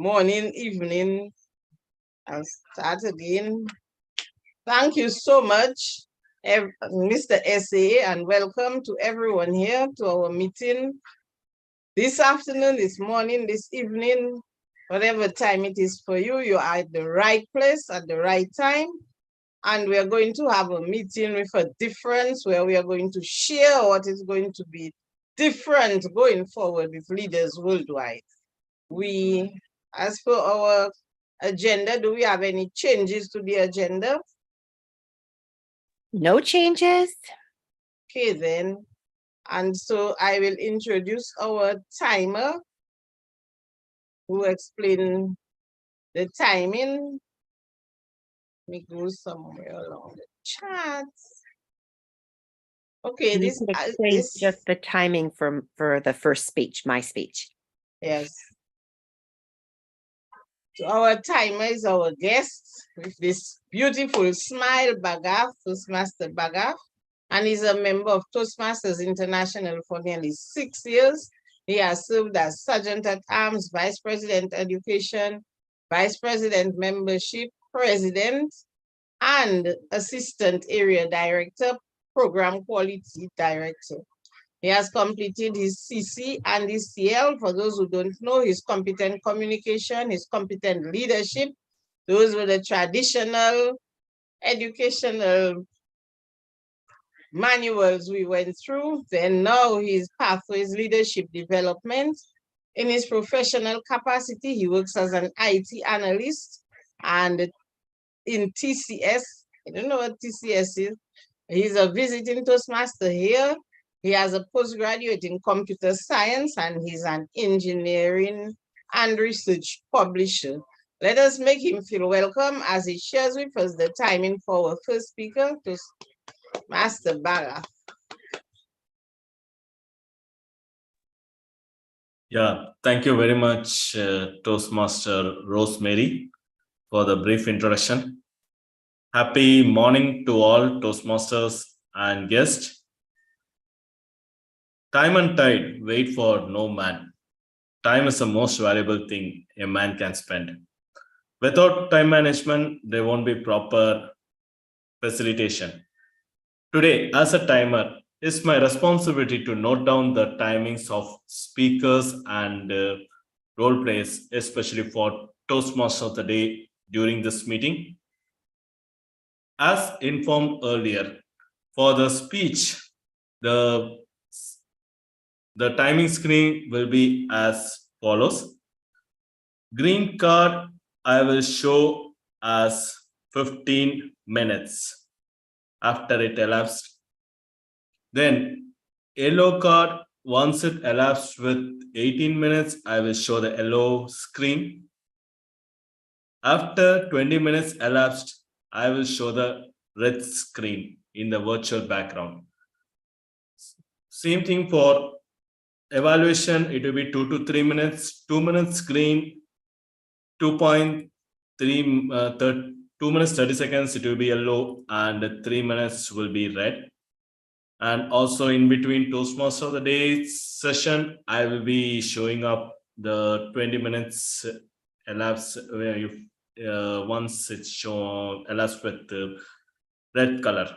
morning, evening. I'll start again. Thank you so much, Mr. SA, and welcome to everyone here to our meeting this afternoon, this morning, this evening, whatever time it is for you. You are at the right place at the right time. And we are going to have a meeting with a difference where we are going to share what is going to be different going forward with leaders worldwide. As for our agenda, do we have any changes to the agenda? No changes. Okay, then. And so I will introduce our timer who will explain the timing. Let me go somewhere along the charts. Okay, You this could explain just the timing for the first speech, my speech. Yes. So our timer is our guest with this beautiful smile, Bagaf, Toastmaster Bagaf, and he's a member of Toastmasters International for nearly 6 years. He has served as Sergeant at Arms, Vice President Education, Vice President Membership, President, and Assistant Area Director, Program Quality Director. He has completed his CC and his CL. For those who don't know, his competent communication, his competent leadership. Those were the traditional educational manuals we went through. Then now his pathways leadership development. In his professional capacity, he works as an IT analyst and in TCS. I don't know what TCS is. He's a visiting Toastmaster here. He has a postgraduate in computer science and he's an engineering and research publisher. Let us make him feel welcome as he shares with us the timing for our first speaker, Toastmaster Bagaf. Yeah, thank you very much, Toastmaster Rosemary, for the brief introduction. Happy morning to all Toastmasters and guests. Time and tide wait for no man. Time is the most valuable thing a man can spend. Without time management, there won't be proper facilitation. Today, as a timer, it's my responsibility to note down the timings of speakers and role plays, especially for Toastmasters of the day during this meeting. As informed earlier, for the speech, the timing screen will be as follows. Green card I will show as 15 minutes after it elapsed. Then yellow card, once it elapsed with 18 minutes, I will show the yellow screen. After 20 minutes elapsed, I will show the red screen in the virtual background. Same thing for evaluation, it will be 2 to 3 minutes, 2 minutes green, 2.3, 2 minutes 30 seconds, it will be yellow, and 3 minutes will be red. And also in between Toastmaster of the day session, I will be showing up the 20 minutes elapsed once it's shown elapsed with the red color.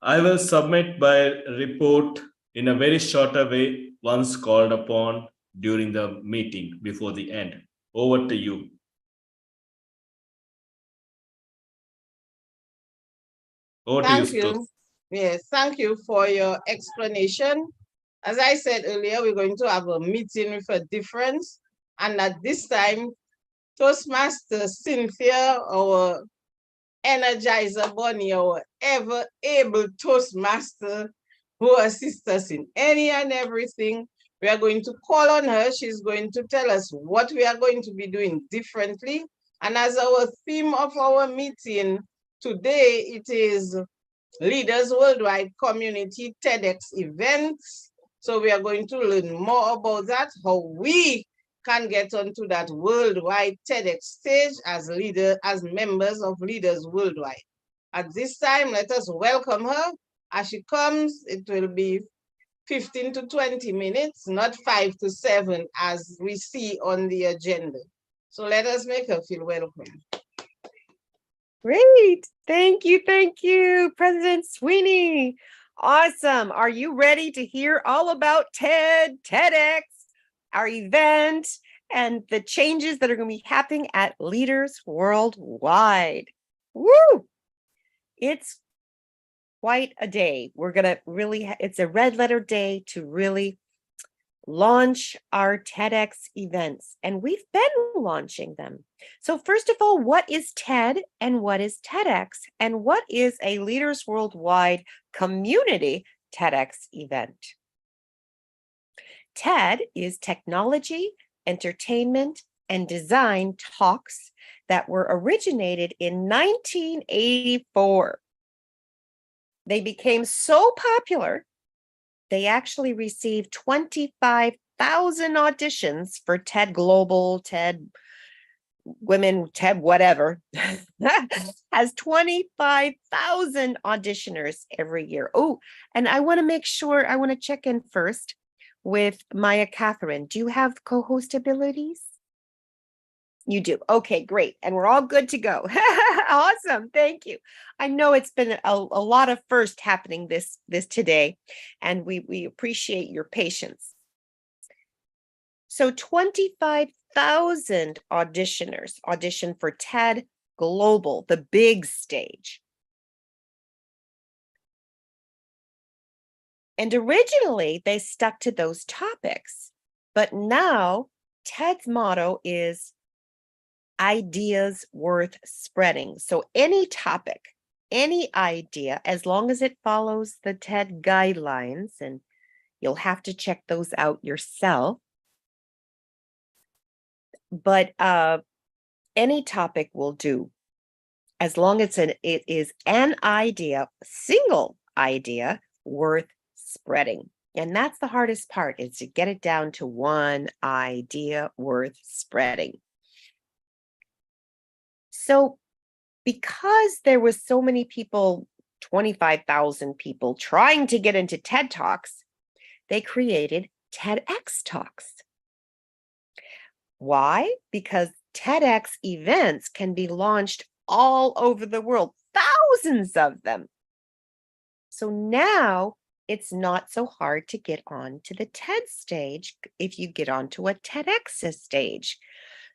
I will submit by report in a very shorter way once called upon during the meeting before the end. Over to you. Over Thank to you. you. Yes, thank you for your explanation. As I said earlier, we're going to have a meeting with a difference. And at this time, Toastmaster Cynthia, our Energizer Bunny, our ever able Toastmaster who assists us in any and everything, we are going to call on her. She's going to tell us what we are going to be doing differently. And as our theme of our meeting today, it is Leaders Worldwide Community TEDx events. So we are going to learn more about that, how we can get onto that worldwide TEDx stage as members of Leaders Worldwide. At this time, let us welcome her. As she comes, it will be 15 to 20 minutes, not 5 to 7 as we see on the agenda. So let us make her feel welcome. Great. Thank you, President Sweeney. Awesome. Are you ready to hear all about TEDx, our event, and the changes that are going to be happening at Leaders Worldwide? Woo! It's quite a day. We're going to really, it's a red letter day to really launch our TEDx events, and we've been launching them. So first of all, what is TED and what is TEDx, and what is a Leaders Worldwide community TEDx event? TED is technology, entertainment, and design talks that were originated in 1984. They became so popular they actually received 25,000 auditions for TED Global, TED Women, TED whatever, has 25,000 auditioners every year. Oh, and I want to make sure, I want to check in first with Maya Catherine. Do you have co-host abilities? You do. Okay, great. And we're all good to go. Awesome. Thank you. I know it's been a lot of first happening this today, and we appreciate your patience. So 25,000 auditioners audition for TED Global, the big stage. And originally they stuck to those topics, but now TED's motto is ideas worth spreading. So any topic, any idea, as long as it follows the TED guidelines, and you'll have to check those out yourself. But any topic will do, as long as it is an idea, single idea worth spreading. And that's the hardest part, is to get it down to one idea worth spreading. So because there was so many people, 25,000 people trying to get into TED Talks, they created TEDx Talks. Why? Because TEDx events can be launched all over the world, thousands of them. So now it's not so hard to get onto the TED stage if you get onto a TEDx stage.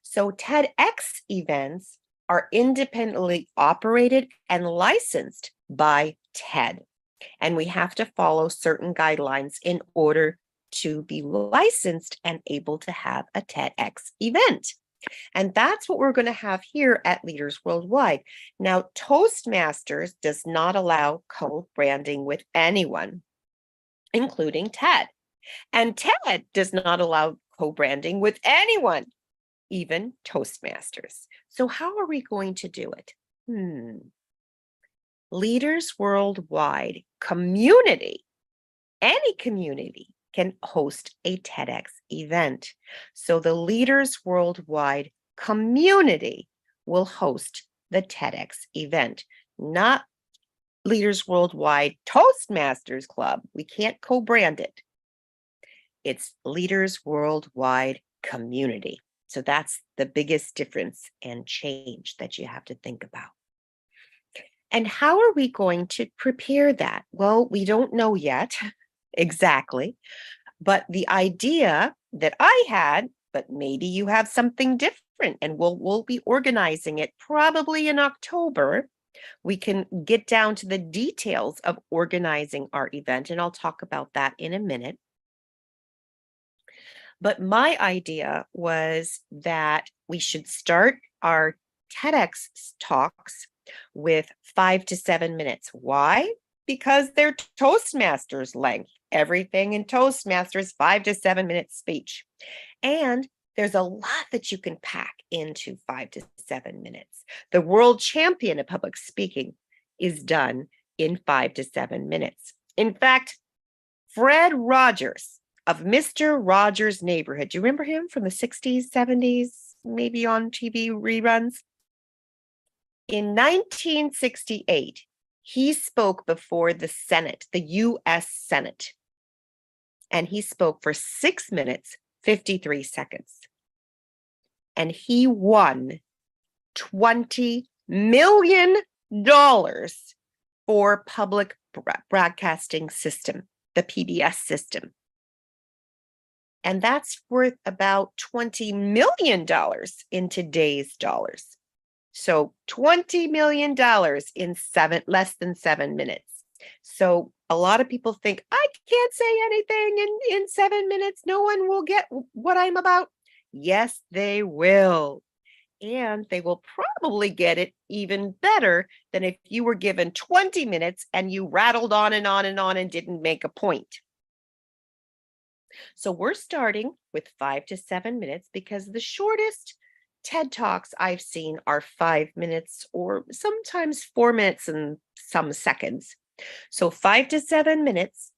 So TEDx events are independently operated and licensed by TED. And we have to follow certain guidelines in order to be licensed and able to have a TEDx event. And that's what we're going to have here at Leaders Worldwide. Now, Toastmasters does not allow co-branding with anyone, including TED. And TED does not allow co-branding with anyone, even Toastmasters. So how are we going to do it? Leaders Worldwide community, any community can host a TEDx event. So the Leaders Worldwide community will host the TEDx event, not Leaders Worldwide Toastmasters Club. We can't co-brand it. It's Leaders Worldwide community. So that's the biggest difference and change that you have to think about. And how are we going to prepare that? Well, we don't know yet exactly, but the idea that I had, but maybe you have something different, and we'll be organizing it probably in October. We can get down to the details of organizing our event, and I'll talk about that in a minute. But my idea was that we should start our TEDx talks with 5 to 7 minutes. Why? Because they're Toastmasters length. Everything in Toastmasters, 5 to 7 minute speech. And there's a lot that you can pack into 5 to 7 minutes. The world champion of public speaking is done in 5 to 7 minutes. In fact, Fred Rogers of Mr. Rogers' Neighborhood, do you remember him from the 60s, 70s, maybe on TV reruns? In 1968, he spoke before the Senate, the US Senate, and he spoke for 6 minutes, 53 seconds. and he won $20 million for public broadcasting system, the PBS system. And that's worth about $20 million in today's dollars. So $20 million in less than 7 minutes. So a lot of people think, I can't say anything in 7 minutes. No one will get what I'm about. Yes, they will. And they will probably get it even better than if you were given 20 minutes and you rattled on and on and on and didn't make a point. So we're starting with 5 to 7 minutes because the shortest TED Talks I've seen are 5 minutes or sometimes 4 minutes and some seconds. So 5 to 7 minutes,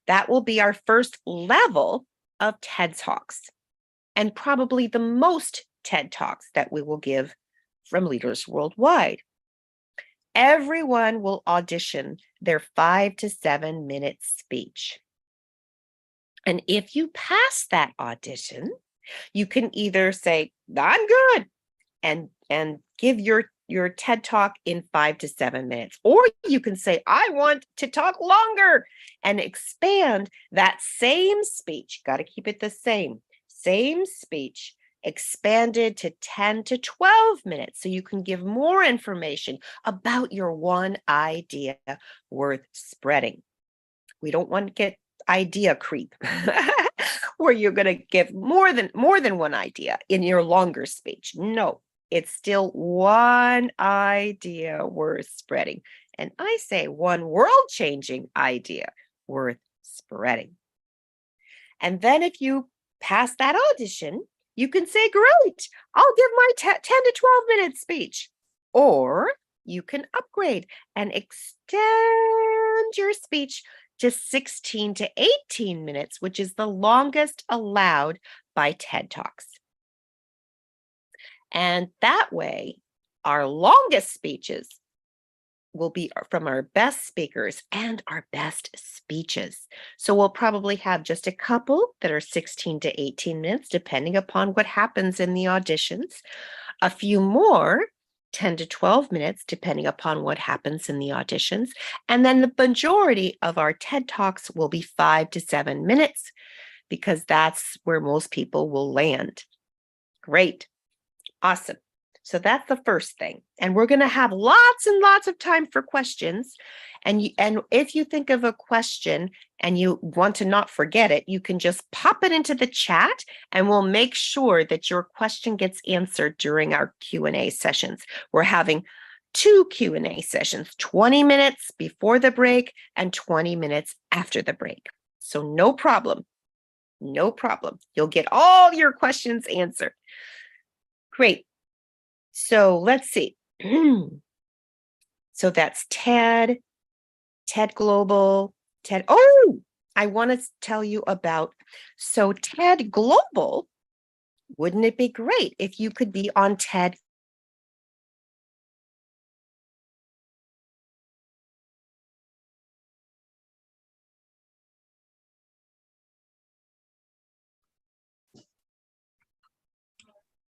that will be our first level of TED Talks and probably the most TED Talks that we will give from leaders worldwide. Everyone will audition their 5 to 7 minute speech. And if you pass that audition, you can either say, I'm good, and give your TED Talk in 5 to 7 minutes. Or you can say, I want to talk longer and expand that same speech. Got to keep it the same speech expanded to 10 to 12 minutes. So you can give more information about your one idea worth spreading. We don't want to get idea creep where you're going to give more than one idea in your longer speech. No, it's still one idea worth spreading. And I say one world-changing idea worth spreading. And then if you pass that audition, you can say, great, I'll give my 10 to 12 minute speech. Or you can upgrade and extend your speech to 16 to 18 minutes, which is the longest allowed by TED Talks. And that way, our longest speeches will be from our best speakers and our best speeches. So we'll probably have just a couple that are 16 to 18 minutes, depending upon what happens in the auditions. A few more, 10 to 12 minutes, depending upon what happens in the auditions. And then the majority of our TED Talks will be 5 to 7 minutes, because that's where most people will land. Great. Awesome. So that's the first thing. And we're going to have lots and lots of time for questions. And if you think of a question and you want to not forget it, you can just pop it into the chat and we'll make sure that your question gets answered during our Q&A sessions. We're having 2 Q&A sessions, 20 minutes before the break and 20 minutes after the break. So no problem. No problem. You'll get all your questions answered. Great. So let's see. So that's TED Global, TED. Oh, I want to tell you about, so TED Global, wouldn't it be great if you could be on TED?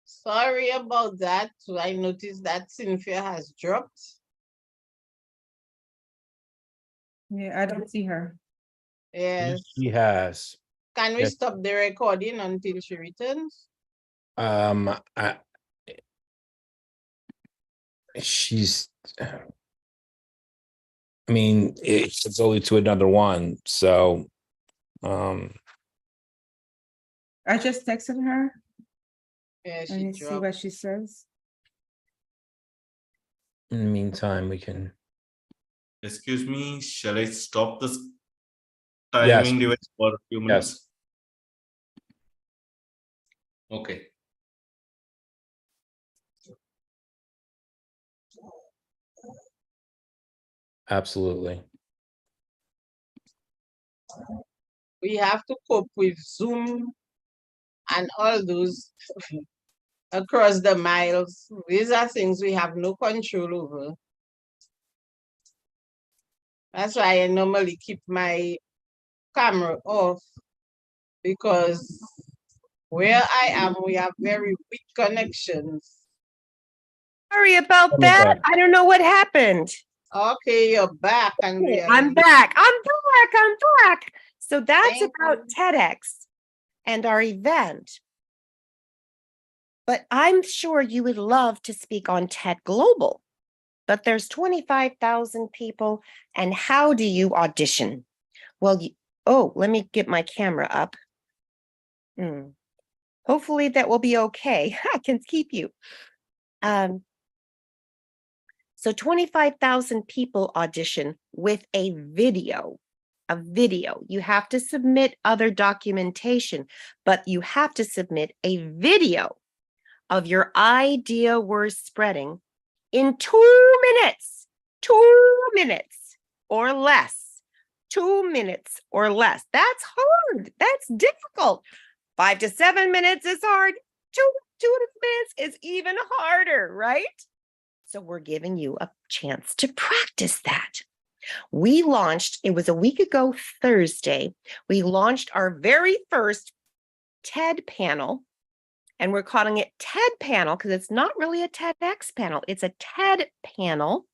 Sorry about that. I noticed that Cynthia has dropped. Yeah, I don't see her. Yes. She has. Can we Yes. stop the recording until she returns? She's. I mean, it's only to another one, so. I just texted her. Yeah, Let she me see dropped. what she says. In the meantime, we can. Excuse me, shall I stop this Yes. timing device for a few minutes? Okay. Absolutely. We have to cope with Zoom and all those across the miles. These are things we have no control over. That's why I normally keep my camera off, because Where I am, we have very weak connections. Sorry about Coming that. back. I don't know what happened. Okay, you're back, Okay, Andrea. I'm back. I'm back. So that's Thank about TEDx and our event. But I'm sure you would love to speak on TED Global. But there's 25,000 people. And how do you audition? Well, let me get my camera up. Hopefully that will be okay. I can keep you. So 25,000 people audition with a video. You have to submit other documentation, but you have to submit a video of your idea worth spreading in 2 minutes, 2 minutes or less, 2 minutes or less. That's hard. That's difficult. 5 to 7 minutes is hard. Two minutes is even harder, right? So we're giving you a chance to practice that. We launched, it was a week ago Thursday, we launched our very first TED panel, and we're calling it TED panel because it's not really a TEDx panel. It's a TED panel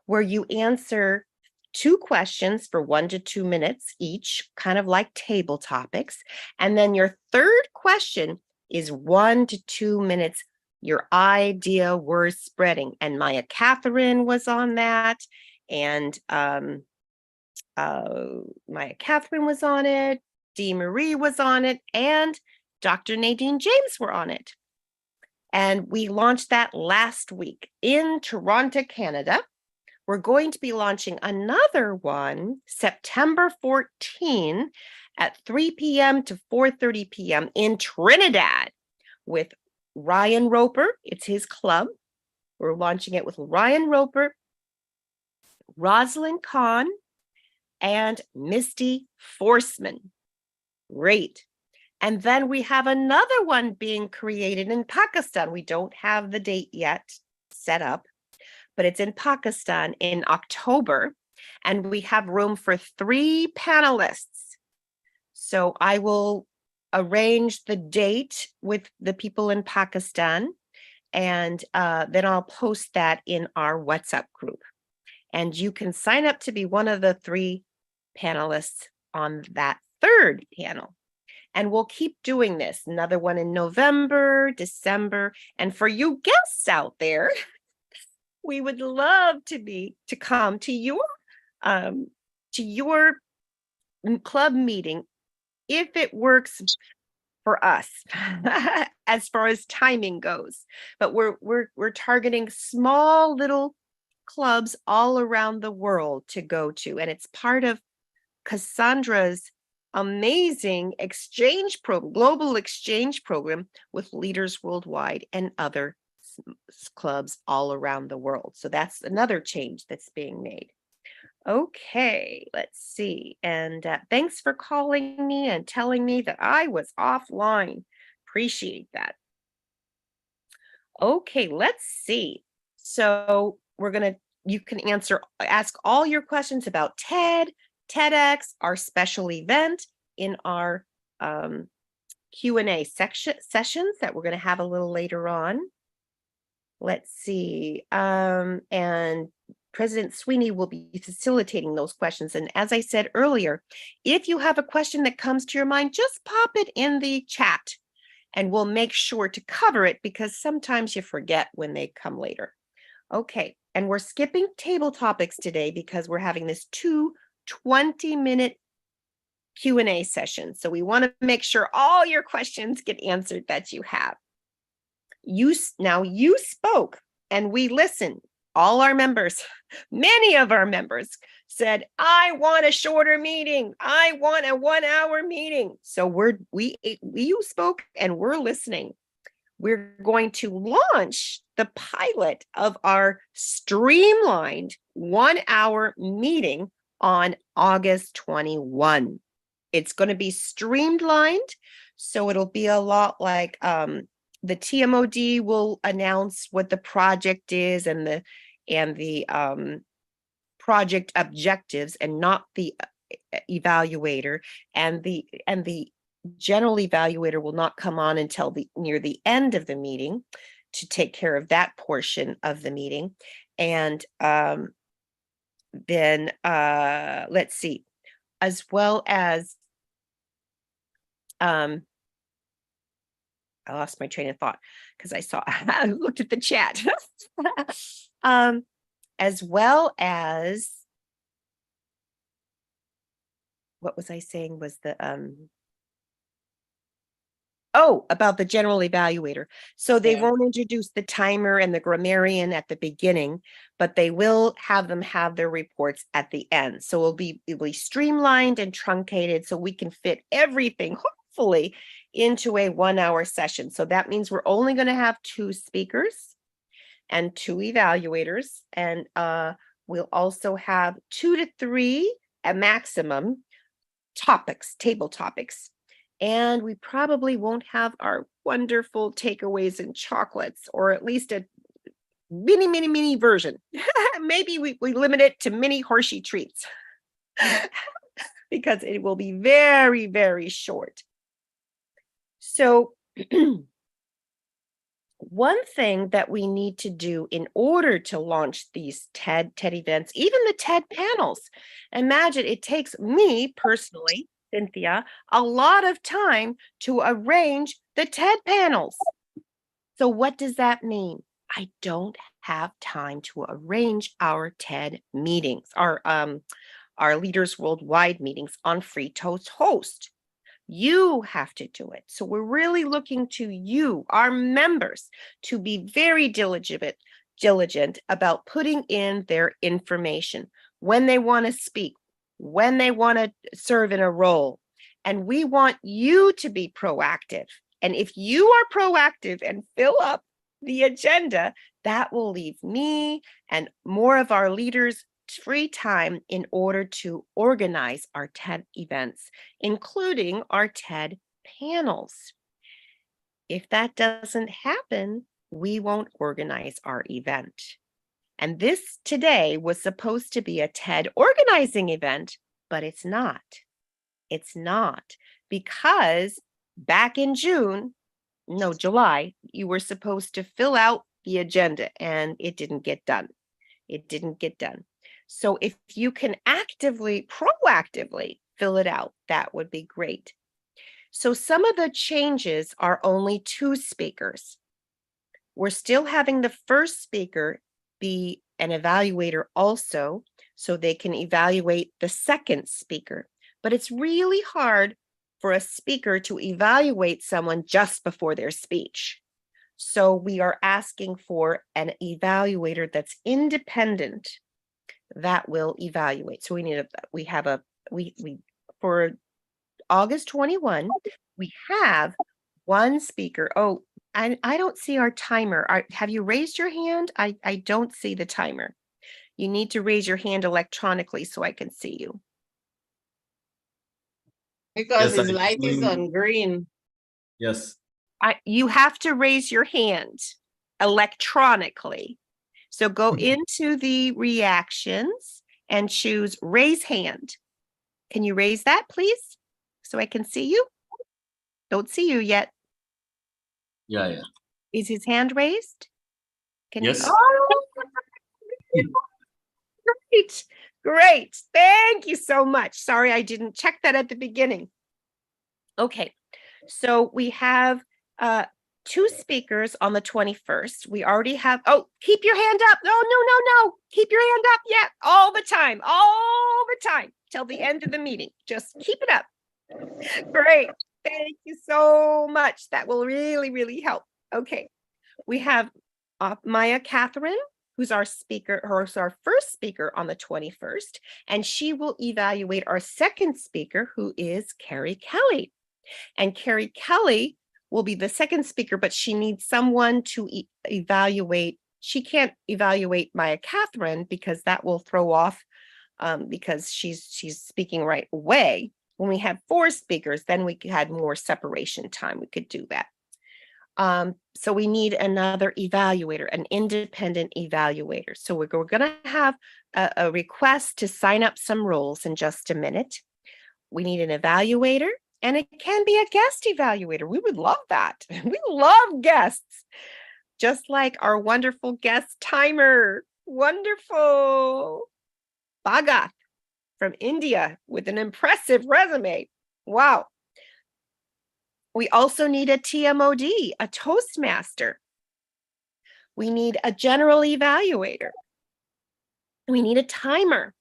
where you answer 2 questions for 1 to 2 minutes each, kind of like table topics. And then your third question is 1 to 2 minutes, your idea worth spreading. And Maya Catherine was on that. And Maya Catherine was on it. Dee Marie was on it. And Dr. Nadine James were on it. And we launched that last week in Toronto, Canada. We're going to be launching another one September 14 at 3 p.m. to 4:30 p.m. in Trinidad with Ryan Roper. It's his club. We're launching it with Ryan Roper, Rosalind Kahn, and Misty Forsman. Great. And then we have another one being created in Pakistan. We don't have the date yet set up, but it's in Pakistan in October, and we have room for 3 panelists. So I will arrange the date with the people in Pakistan, and then I'll post that in our WhatsApp group. And you can sign up to be one of the 3 panelists on that third panel. And we'll keep doing this, another one in November, December. And for you guests out there, we would love to come to your club meeting if it works for us as far as timing goes. But we're targeting small little clubs all around the world to go to, and it's part of Cassandra's amazing global exchange program with Leaders Worldwide and other clubs all around the world. So that's another change that's being made. Okay, let's see. And thanks for calling me and telling me that I was offline. Appreciate that. Okay, let's see. So you can ask all your questions about TED, TEDx, our special event in our Q&A sessions that we're going to have a little later on. Let's see. And President Sweeney will be facilitating those questions. And as I said earlier, if you have a question that comes to your mind, just pop it in the chat and we'll make sure to cover it because sometimes you forget when they come later. Okay, and we're skipping table topics today because we're having this 2 20-minute Q&A sessions. So we want to make sure all your questions get answered that you have. You spoke and we listened. All our members, many of our members said, I want a shorter meeting. I want a 1-hour meeting. So you spoke and we're listening. We're going to launch the pilot of our streamlined 1-hour meeting on August 21. It's going to be streamlined, so it'll be a lot like the TMOD will announce what the project is and the project objectives, and not the evaluator, and the general evaluator will not come on until near the end of the meeting to take care of that portion of the meeting. And then let's see, as well as I lost my train of thought because I looked at the chat. As well as, what was I saying was the about the general evaluator. So they Yeah. won't introduce the timer and the grammarian at the beginning, but they will have them have their reports at the end. So it'll be streamlined and truncated so we can fit everything, hopefully, into a 1-hour session. So that means we're only going to have 2 speakers and 2 evaluators. And we'll also have 2 to 3 at maximum topics, table topics. And we probably won't have our wonderful takeaways and chocolates, or at least a mini version. Maybe we limit it to mini Hershey treats because it will be very, very short. So one thing that we need to do in order to launch these TED events, even the TED panels, imagine it takes me personally, Cynthia, a lot of time to arrange the TED panels. So what does that mean? I don't have time to arrange our TED meetings, our Leaders Worldwide meetings on Free Toast Host. You have to do it. So we're really looking to you, our members, to be very diligent about putting in their information when they want to speak, when they want to serve in a role. And we want you to be proactive. And if you are proactive and fill up the agenda, that will leave me and more of our leaders free time in order to organize our TED events, including our TED panels. If that doesn't happen, we won't organize our event. And this today was supposed to be a TED organizing event, but it's not. It's not, because back in July, you were supposed to fill out the agenda and it didn't get done. It didn't get done. So if you can proactively fill it out, that would be great. So some of the changes are only 2 speakers. We're still having the first speaker be an evaluator also, so they can evaluate the second speaker. But it's really hard for a speaker to evaluate someone just before their speech. So we are asking for an evaluator that's independent that will evaluate. So for August 21, we have 1 speaker. Oh, I don't see our timer. Have you raised your hand? I don't see the timer. You need to raise your hand electronically so I can see you. Because Yes, his light is on green. Yes. You have to raise your hand electronically. So go into the reactions and choose raise hand. Can you raise that, please? So I can see you. Don't see you yet. Yeah. Is his hand raised? Yes. Great. Thank you so much. Sorry, I didn't check that at the beginning. Okay, so we have 2 speakers on the 21st. We already have, keep your hand up. No. Keep your hand up. Yeah, all the time, till the end of the meeting. Just keep it up. Great. Thank you so much. That will really, really help. Okay, we have Maya Catherine, who's our first speaker on the 21st, and she will evaluate our second speaker, who is Carrie Kelly. And Carrie Kelly will be the second speaker, but she needs someone to evaluate. She can't evaluate Maya Catherine because that will throw off because she's speaking right away. When we have 4 speakers, then we had more separation time. We could do that. So we need another evaluator, an independent evaluator. So we're going to have a request to sign up some roles in just a minute. We need an evaluator, And it can be a guest evaluator. We would love that. We love guests, just like our wonderful guest timer. Wonderful. Bhagat from India with an impressive resume. Wow. We also need a TMOD, a Toastmaster. We need a general evaluator. We need a timer.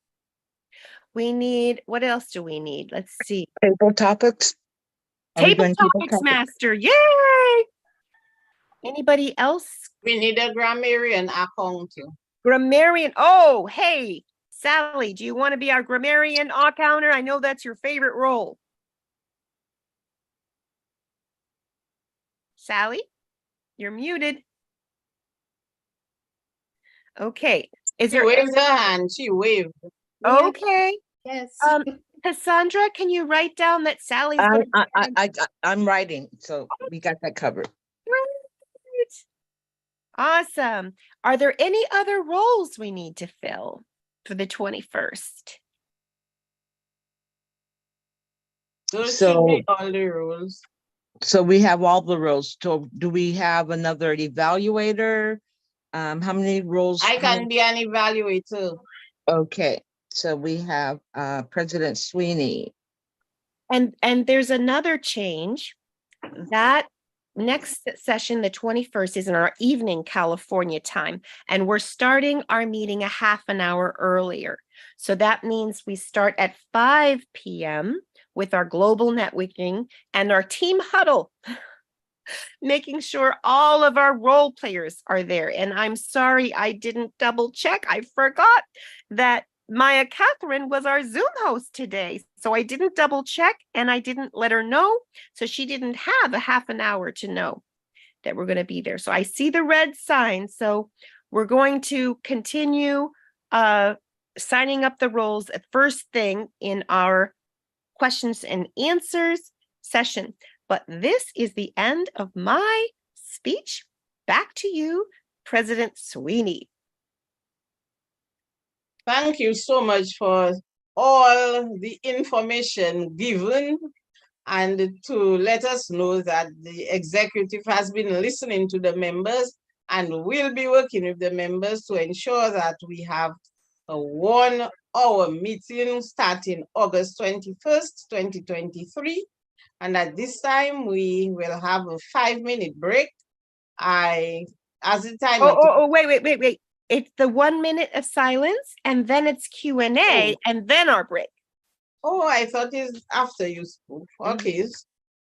We need, what else do we need? Let's see. Table topics. Are we Table doing table topics topics? master. Yay! Anybody else? We need a grammarian accounting. Grammarian. Oh, hey, Sally, do you want to be our grammarian counter? I know that's your favorite role. Sally, you're muted. Okay. Is She there waved her hand. She waved. okay? Yes. Cassandra, can you write down that Sally's I'm, going I'm writing, so we got that covered. Great. Awesome. Are there any other roles we need to fill for the 21st? Those should So- be all the rules. So we have all the roles. So do we have another evaluator? How many roles? I can be an evaluator. Okay, so we have President Sweeney. And there's another change. That next session, the 21st, is in our evening California time, and we're starting our meeting a half an hour earlier. So that means we start at 5 p.m. with our global networking and our team huddle, making sure all of our role players are there. And I'm sorry, I didn't double check. I forgot that Maya Catherine was our Zoom host today. So I didn't double check and I didn't let her know. So she didn't have a half an hour to know that we're going to be there. So I see the red sign. So we're going to continue signing up the roles at first thing in our questions and answers session. But this is the end of my speech. Back to you, President Sweeney. Thank you so much for all the information given and to let us know that the executive has been listening to the members and will be working with the members to ensure that we have a 1 hour meeting starting August 21st, 2023. And at this time, we will have a 5-minute break. As the time. Wait. It's the 1 minute of silence and then it's Q&A and then our break. Oh, I thought it's after you spoke. Okay,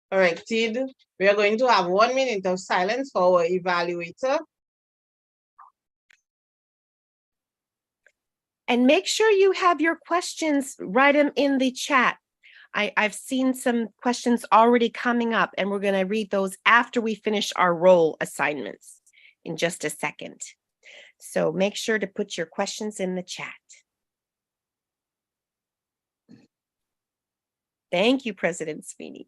corrected. We are going to have 1 minute of silence for our evaluator. And make sure you have your questions, write them in the chat. I've seen some questions already coming up and we're going to read those after we finish our role assignments in just a second. So make sure to put your questions in the chat. Thank you, President Sweeney.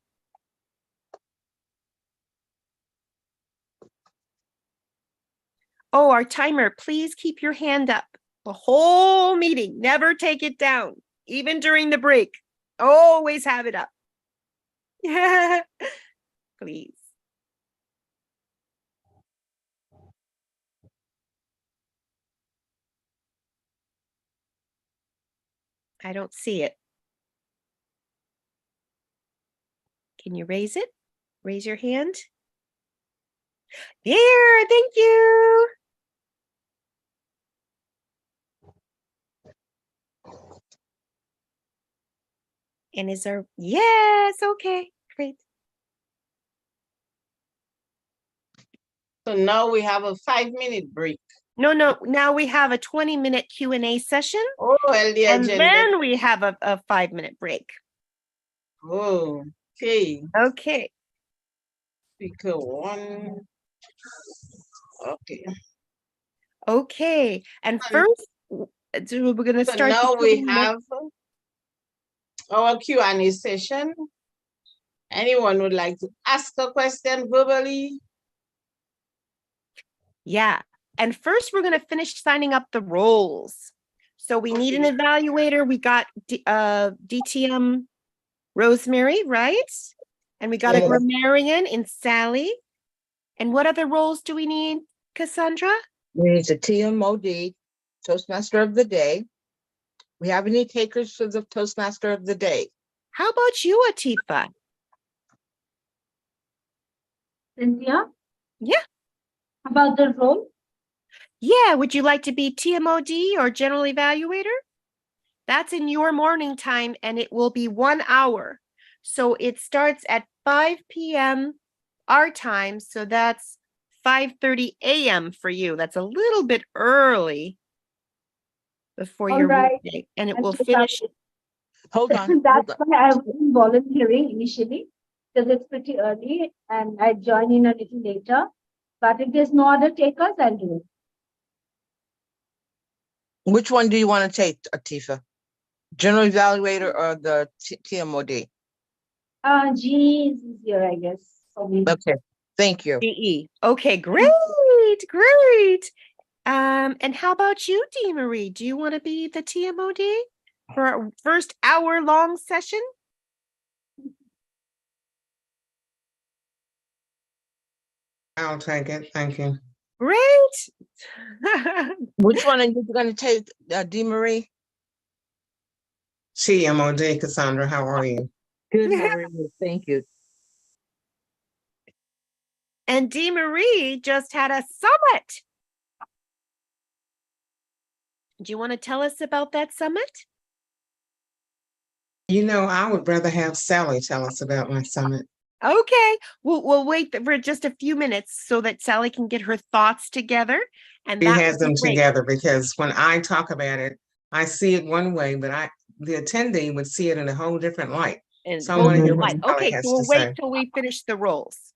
Oh, our timer, please keep your hand up the whole meeting. Never take it down, even during the break. Always have it up. Please. I don't see it. Can you raise it? Raise your hand. There, thank you. And is there, yes, okay, great. So now we have a 5-minute break. No, now we have a 20-minute Q&A session. Oh, well, the And agenda. then we have a 5-minute break. Oh, okay. Okay. Speaker 1. Okay. Okay. And first, we're going to So start. now we 20 minute- have our Q&A session. Anyone would like to ask a question verbally? Yeah. And first, we're going to finish signing up the roles. So we need an evaluator. We got DTM Rosemary, right? And we got a Yes. grammarian in Sally. And what other roles do we need, Cassandra? We need a TMOD, Toastmaster of the Day. We have any takers for the Toastmaster of the Day? How about you, Atifa? Cynthia? Yeah. About the role? Yeah, would you like to be TMOD or general evaluator? That's in your morning time and it will be 1 hour. So it starts at 5 p.m. our time. So that's 5:30 a.m. for you. That's a little bit early before All your right. workday, and it And will so finish. Hold on. That's why I was volunteering initially, because it's pretty early and I join in a little later. But if there's no other takers, I'll do it. Which one do you want to take, Atifa? General evaluator or the TMOD? G is easier, I guess, for me. Okay, thank you. GE. Okay, great, great. And how about you, Dee Marie? Do you want to be the TMOD for our first hour-long session? I'll take it. Thank you. Great. Which one are you going to take, Dee Marie? TMOD, Cassandra, how are you? Good, how are you? Thank you. And Dee Marie just had a summit. Do you want to tell us about that summit? You know, I would rather have Sally tell us about my summit. Okay, we'll wait for just a few minutes so that Sally can get her thoughts together. And She that has would be them great. together because when I talk about it, I see it one way, but the attendee would see it in a whole different light. And So I want to hear Mhm. what Right. Sally Okay, has so we'll to wait say. till we finish the roles.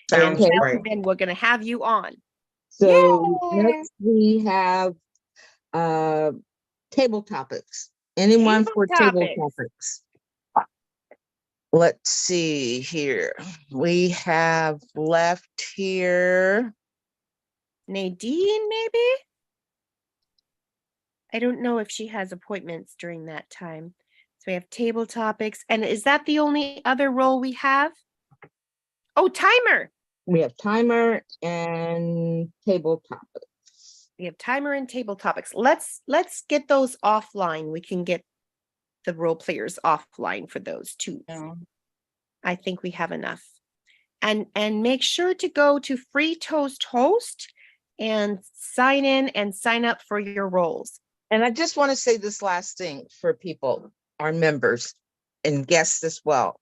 Sounds Okay. great. Then we're going to have you on. So Yay! next we have table topics. Anyone Table for table topics. topics? Let's see here. We have left here. Nadine, maybe? I don't know if she has appointments during that time. So we have table topics. And is that the only other role we have? Oh, timer. We have timer and table topics. We have timer and table topics. Let's get those offline. We can get the role players offline for those too. I think we have enough. And make sure to go to Free Toast Host and sign in and sign up for your roles. And I just want to say this last thing for people, our members and guests as well.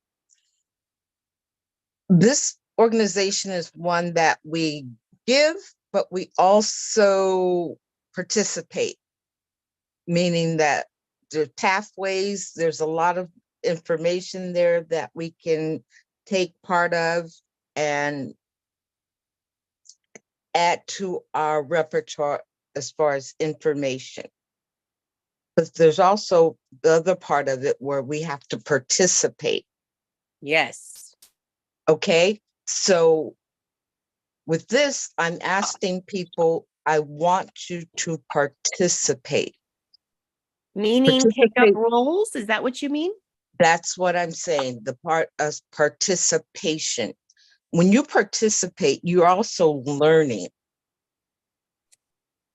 This organization is one that we give, but we also participate, meaning that the pathways, there's a lot of information there that we can take part of and add to our repertoire as far as information. But there's also the other part of it where we have to participate. Yes. Okay, so with this, I'm asking people, I want you to participate. Meaning take up Participate. roles? Is that what you mean? That's what I'm saying, the part of participation. When you participate, you're also learning.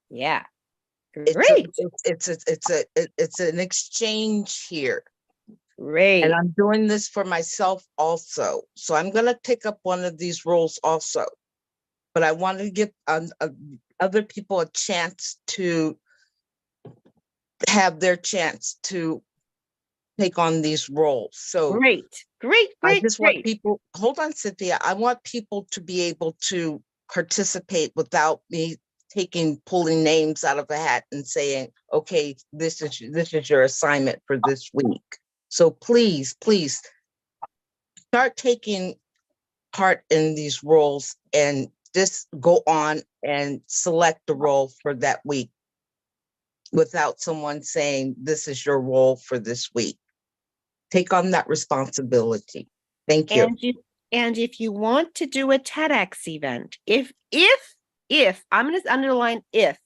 Yeah. It's Great. it's an exchange here. Great. And I'm doing this for myself also. So I'm going to pick up one of these roles also. But I want to give other people a chance to have their chance to take on these roles. So Great. I just want people, hold on, Cynthia. I want people to be able to participate without me pulling names out of a hat and saying, okay, this is your assignment for this week. So please start taking part in these roles and just go on and select the role for that week without someone saying, this is your role for this week. Take on that responsibility. Thank you. And if you want to do a TEDx event, if I'm going to underline if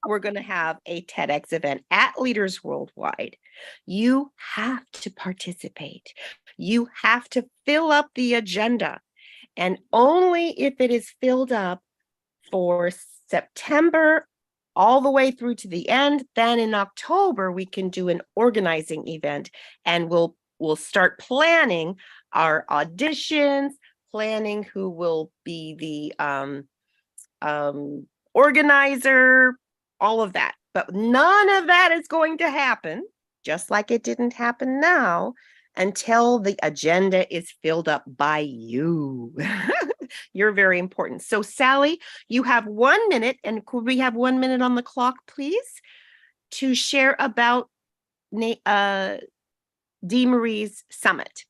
we're going to have a TEDx event at Leaders Worldwide, you have to participate. You have to fill up the agenda. And only if it is filled up for September all the way through to the end, then in October we can do an organizing event, and we'll start planning our auditions, planning who will be the organizer, all of that. But none of that is going to happen, just like it didn't happen now, until the agenda is filled up by you. You're very important. So Sally, you have 1 minute, and could we have 1 minute on the clock, please, to share about Dee Marie's summit.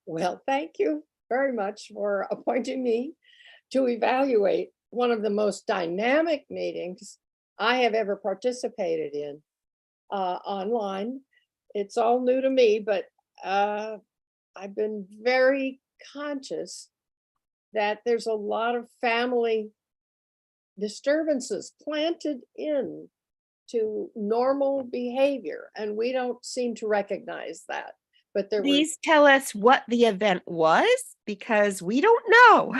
Well, thank you very much for appointing me to evaluate one of the most dynamic meetings I have ever participated in online. It's all new to me, but I've been very conscious that there's a lot of family disturbances planted in to normal behavior, and we don't seem to recognize that. But there Please tell us what the event was, because we don't know.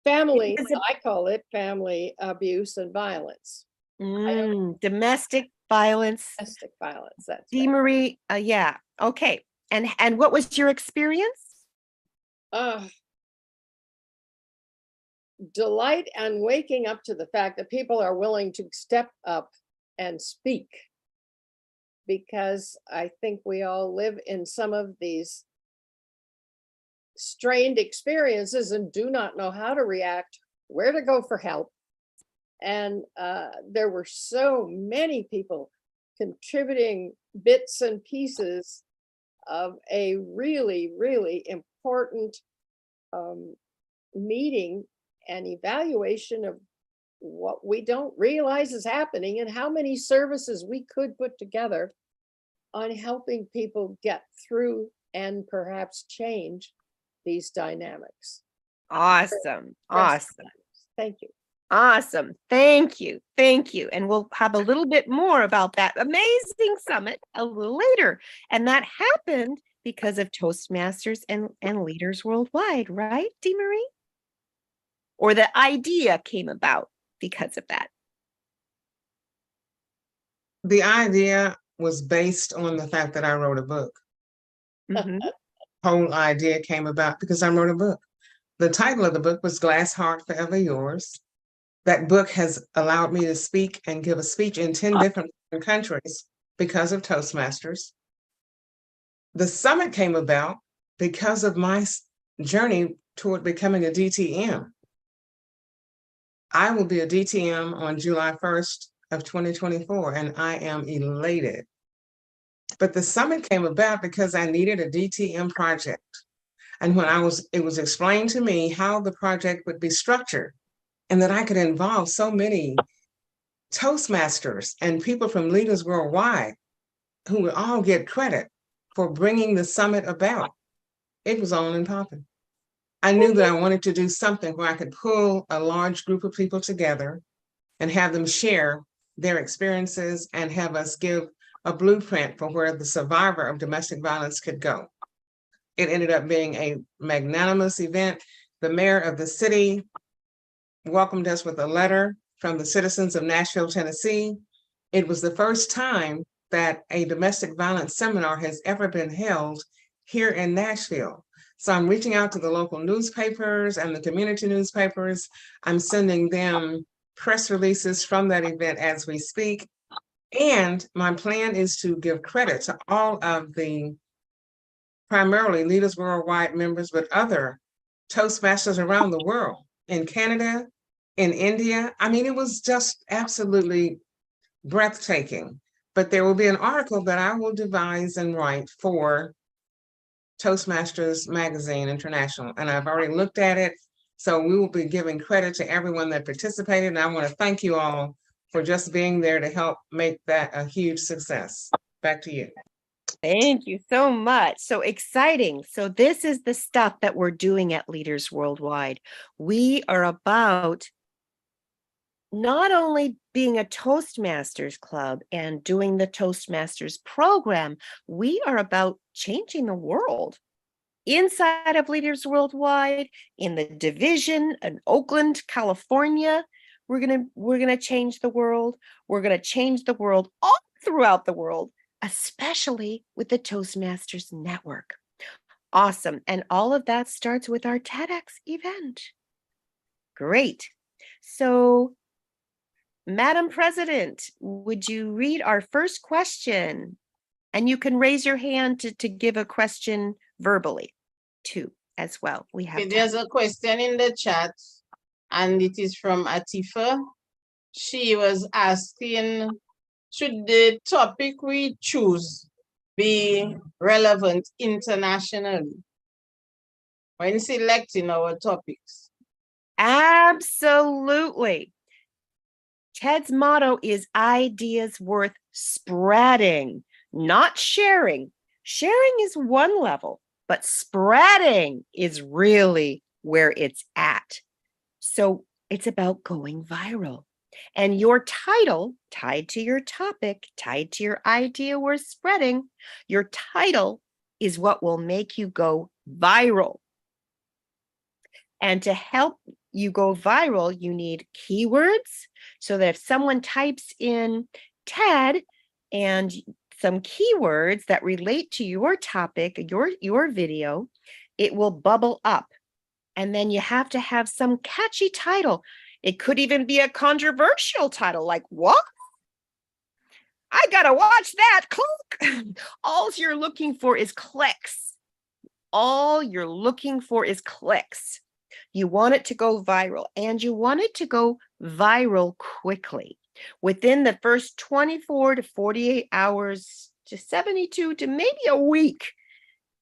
family, I call it family abuse and violence. Domestic violence. Domestic violence, that's Dee right. Marie, yeah, okay. And what was your experience? Delight and waking up to the fact that people are willing to step up and speak, because I think we all live in some of these strained experiences and do not know how to react, where to go for help. And there were so many people contributing bits and pieces of a really, really important meeting and evaluation of what we don't realize is happening and how many services we could put together on helping people get through and perhaps change these dynamics. Awesome. Awesome. Thank you. Awesome. Thank you. Thank you. And we'll have a little bit more about that amazing summit a little later. And that happened because of Toastmasters and Leaders Worldwide, right, Dee Marie? Or the idea came about because of that? The idea was based on the fact that I wrote a book. Whole idea came about because I wrote a book. The title of the book was Glass Heart Forever Yours. That book has allowed me to speak and give a speech in 10 different countries because of Toastmasters. The summit came about because of my journey toward becoming a DTM. I will be a DTM on July 1st of 2024, and I am elated. But the summit came about because I needed a DTM project. And when it was explained to me how the project would be structured, and that I could involve so many Toastmasters and people from Leaders Worldwide who would all get credit for bringing the summit about, it was on and popping. I knew that I wanted to do something where I could pull a large group of people together and have them share their experiences and have us give a blueprint for where the survivor of domestic violence could go. It ended up being a magnanimous event. The mayor of the city welcomed us with a letter from the citizens of Nashville, Tennessee. It was the first time that a domestic violence seminar has ever been held here in Nashville. So I'm reaching out to the local newspapers and the community newspapers. I'm sending them press releases from that event as we speak. And my plan is to give credit to all of the primarily Leaders Worldwide members, but other Toastmasters around the world, in Canada, in India. I mean, it was just absolutely breathtaking. But there will be an article that I will devise and write for Toastmasters Magazine International, and I've already looked at it. So we will be giving credit to everyone that participated, and I want to thank you all for just being there to help make that a huge success. Back to you. Thank you so much. So exciting. So this is the stuff that we're doing at Leaders Worldwide. We are about not only being a Toastmasters club and doing the Toastmasters program, we are about changing the world. Inside of Leaders Worldwide, in the division in Oakland, California, we're gonna change the world. We're gonna change the world all throughout the world, especially with the Toastmasters network. Awesome. And all of that starts with our TEDx event. Great. So, Madam President, would you read our first question? And you can raise your hand to give a question verbally too, as well. We have Okay, there's a question in the chat, and it is from Atifa. She was asking, should the topic we choose be relevant internationally when selecting our topics? Absolutely. TED's motto is ideas worth spreading, not sharing. Sharing is one level, but spreading is really where it's at. So it's about going viral. And your title, tied to your topic, tied to your idea worth spreading, your title is what will make you go viral. And to help you go viral, you need keywords so that if someone types in TED and some keywords that relate to your topic, your video, it will bubble up. And then you have to have some catchy title. It could even be a controversial title like, what? I gotta watch that. Click. All you're looking for is clicks. All you're looking for is clicks. You want it to go viral, and you want it to go viral quickly. Within the first 24 to 48 hours to 72 to maybe a week,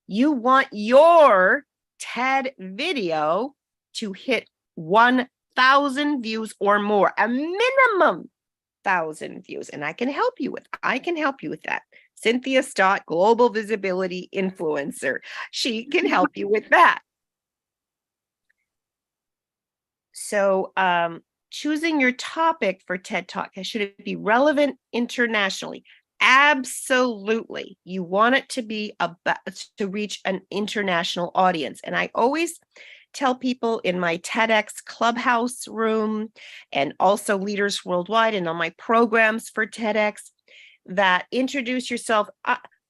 you want your TED video to hit 1,000 views or more, a minimum 1,000 views. And I can help you with that. Cynthia Stott, Global Visibility Influencer. She can help you with that. So choosing your topic for TED Talk, should it be relevant internationally? Absolutely. You want it to be about to reach an international audience. And I always tell people in my TEDx Clubhouse room and also Leaders Worldwide and on my programs for TEDx that introduce yourself.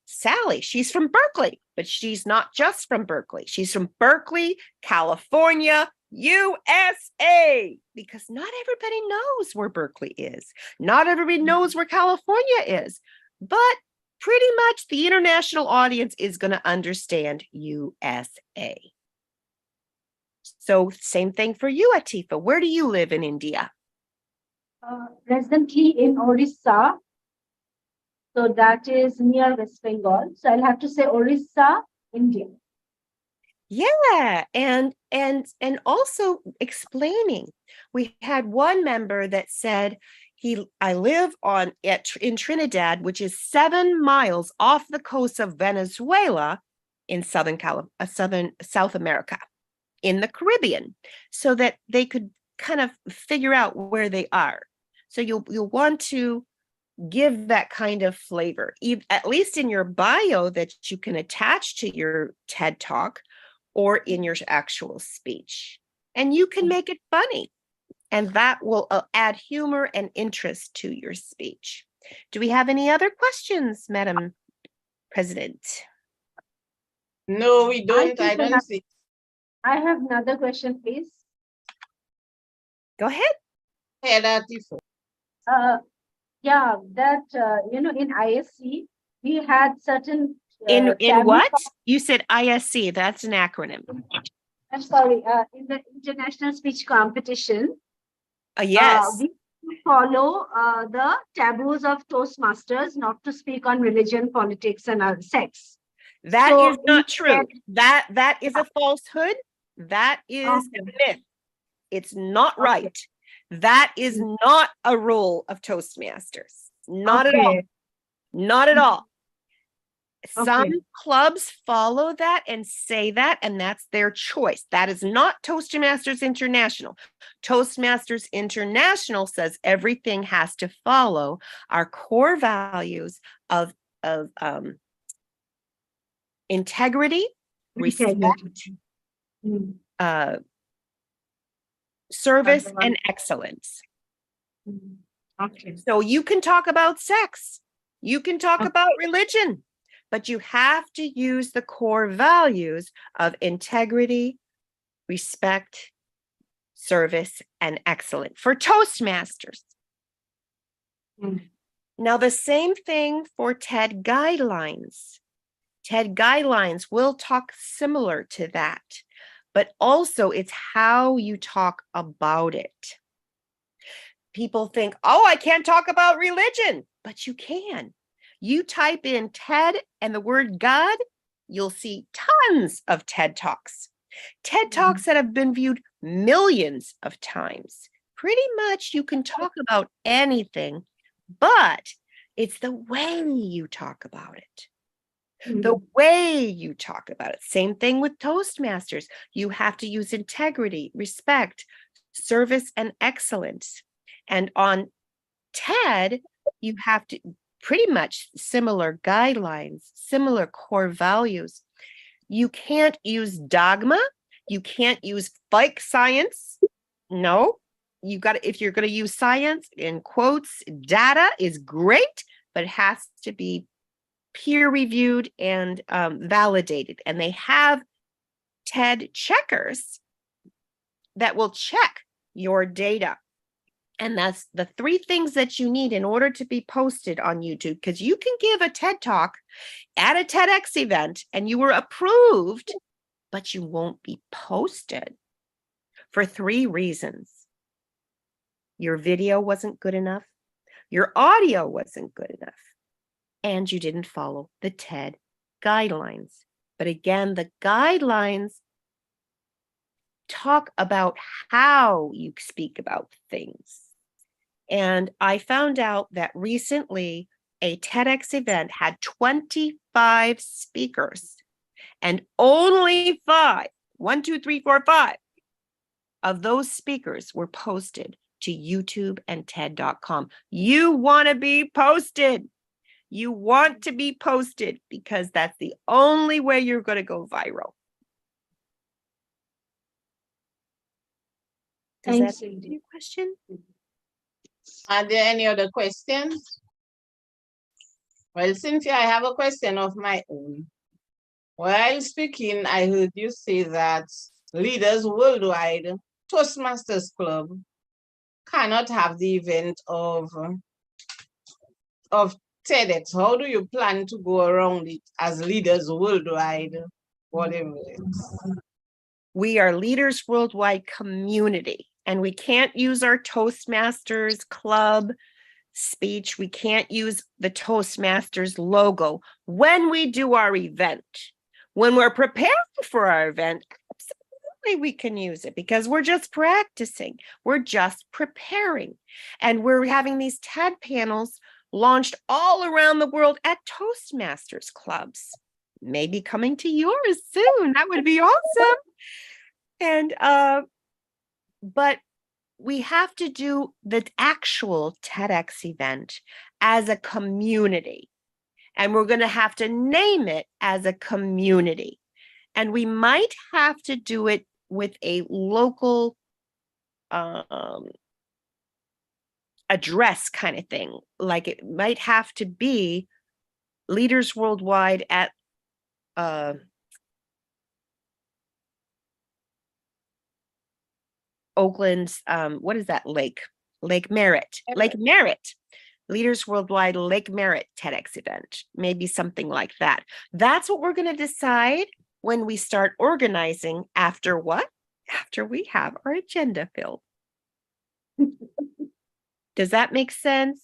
Sally, she's from Berkeley, but she's not just from Berkeley. She's from Berkeley, California, USA, because not everybody knows where Berkeley is. Not everybody knows where California is, but pretty much the international audience is going to understand USA. So same thing for you, Atifa. Where do you live in India? Presently in Orissa. So that is near West Bengal. So I'll have to say Orissa, India. Yeah, and also explaining. We had one member that said I live in Trinidad, which is 7 miles off the coast of Venezuela in South America, in the Caribbean, so that they could kind of figure out where they are. So you'll want to give that kind of flavor, at least in your bio that you can attach to your TED Talk or in your actual speech. And you can make it funny, and that will add humor and interest to your speech. Do we have any other questions, Madam President? No, we don't. I don't see. I have another question, please. Go ahead. Yeah, that, in ISC, we had certain. In what? You said ISC, that's an acronym. I'm sorry, in the international speech competition. Yes. We follow the taboos of Toastmasters, not to speak on religion, politics, and sex. That is not true. That is a falsehood. That is a myth. It's not right. That is not a rule of Toastmasters. Not at all. Not at all. Some Okay. clubs follow that and say that, and that's their choice. That is not Toastmasters International. Toastmasters International says everything has to follow our core values of integrity, respect, Integrity. Mm, service, Otherwise- and excellence. mm. Okay. So you can talk about sex, you can talk Okay. about religion, but you have to use the core values of integrity, respect, service, and excellence for Toastmasters. Mm. Now, the same thing for TED guidelines. TED guidelines will talk similar to that, but also it's how you talk about it. People think, oh, I can't talk about religion, but you can. You type in TED and the word God, you'll see tons of TED Talks. TED Talks that have been viewed millions of times. Pretty much you can talk about anything, but it's the way you talk about it. The Mm. way you talk about it. Same thing with Toastmasters. You have to use integrity, respect, service, and excellence. And on TED, you have to pretty much similar guidelines, similar core values. You can't use dogma. You can't use fake science. No, you got to, if you're going to use science in quotes, data is great, but it has to be peer reviewed and validated. And they have TED checkers that will check your data. And that's the 3 things that you need in order to be posted on YouTube, because you can give a TED Talk at a TEDx event and you were approved, but you won't be posted for 3 reasons. Your video wasn't good enough, your audio wasn't good enough, and you didn't follow the TED guidelines. But again, the guidelines talk about how you speak about things. And I found out that recently a TEDx event had 25 speakers, and only 5, 1, 2, 3, 4, 5 of those speakers were posted to YouTube and TED.com. You want to be posted. You want to be posted because that's the only way you're going to go viral. Does Thanks, that answer Cindy. your question? Are there any other questions? Well, Cynthia, I have a question of my own. While speaking, I heard you say that leaders worldwide, Toastmasters Club, cannot have the event of TEDx. How do you plan to go around it as leaders worldwide, whatever it is? We are Leaders Worldwide community, and we can't use our Toastmasters Club speech. We can't use the Toastmasters logo when we do our event. When we're preparing for our event, absolutely we can use it because we're just practicing. We're just preparing. And we're having these TED panels launched all around the world at Toastmasters clubs. Maybe coming to yours soon. That would be awesome. And but we have to do the actual TEDx event as a community. And we're going to have to name it as a community. And we might have to do it with a local address kind of thing. Like it might have to be Leaders Worldwide at Oakland's, what is that lake? Lake Merritt. Lake Merritt. Leaders Worldwide Lake Merritt TEDx event. Maybe something like that. That's what we're going to decide when we start organizing after what? After we have our agenda filled. Does that make sense?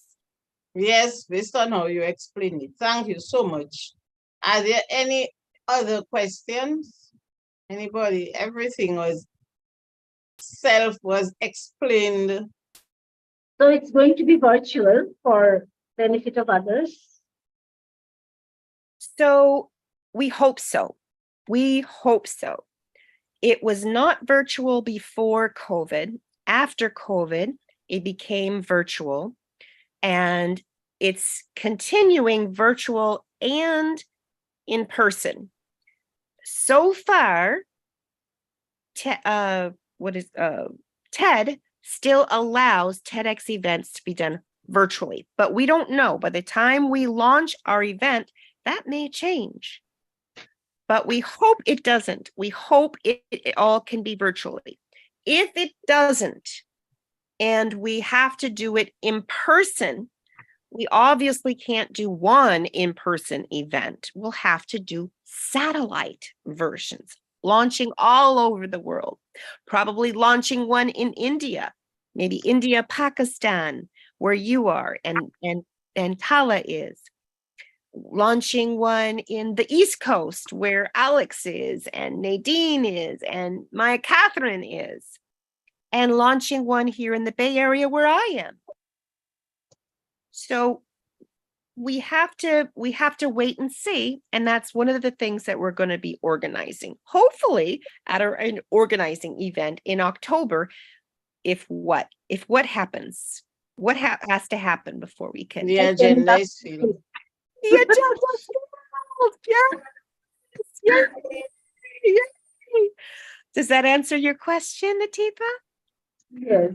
Yes, based on how you explain it. Thank you so much. Are there any other questions? Anybody? Everything was explained. So it's going to be virtual for benefit of others. So we hope so. We hope so. It was not virtual before COVID. After COVID, it became virtual, and it's continuing virtual and in person. So far, TED still allows TEDx events to be done virtually, but we don't know. By the time we launch our event, that may change. But we hope it doesn't. We hope it all can be virtually. If it doesn't, and we have to do it in person, we obviously can't do one in-person event. We'll have to do satellite versions, launching all over the world, probably launching one in India, maybe India, Pakistan, where you are and Tala is, launching one in the East Coast where Alex is and Nadine is and Maya Catherine is, and launching one here in the Bay Area where I am. So we have to wait and see, and that's one of the things that we're going to be organizing, hopefully at an organizing event in October. If what happens, what has to happen before we can? The agenda is filled. The agenda is filled. Yes. Yay. Does that answer your question, Natipa? Yes.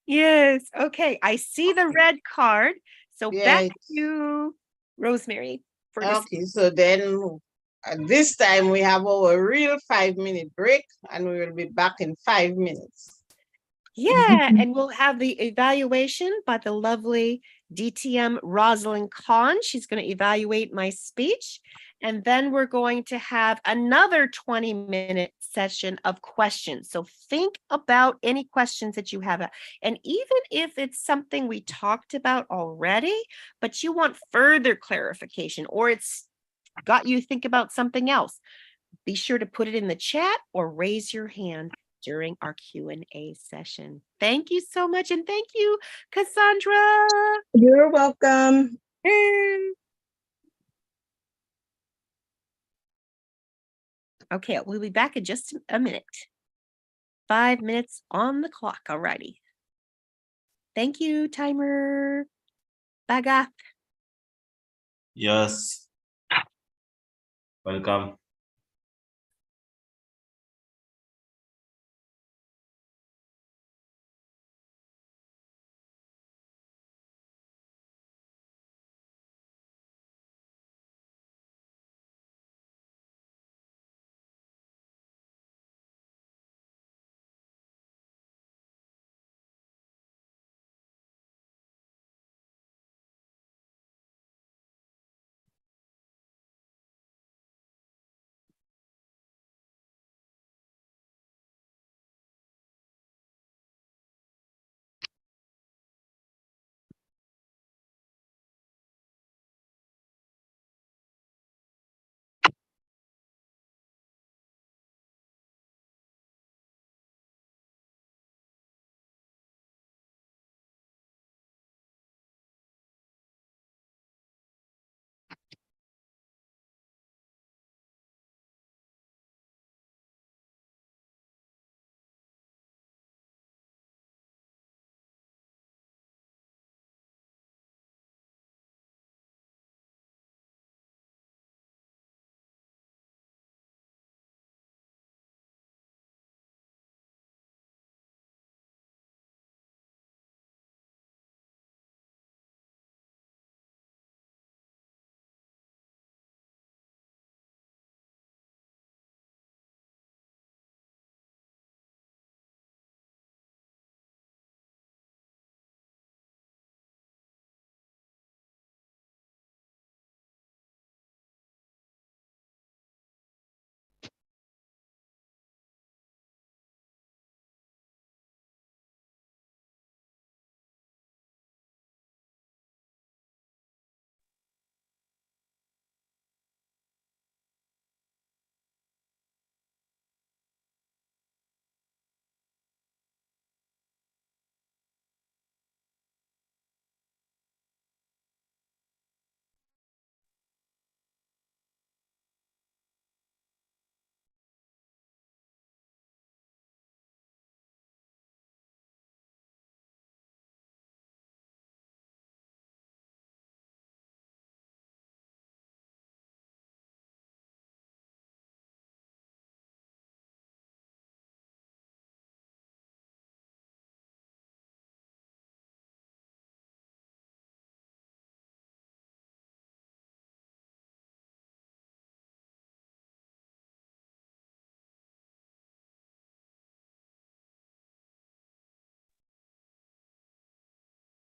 Yes. Okay. I see the red card. So Yeah, back it's- to you, Rosemary. For Okay, so then at this time we have our real 5-minute break, and we will be back in 5 minutes. Yeah, and we'll have the evaluation by the lovely DTM Rosalind Kahn. She's going to evaluate my speech. And then we're going to have another 20-minute session of questions. So think about any questions that you have. And even if it's something we talked about already, but you want further clarification, or it's got you think about something else, be sure to put it in the chat or raise your hand during our Q&A session. Thank you so much. And thank you, Cassandra. You're welcome. Okay, we'll be back in just a minute. 5 minutes on the clock already. Thank you, timer. Bagath. Yes. Welcome.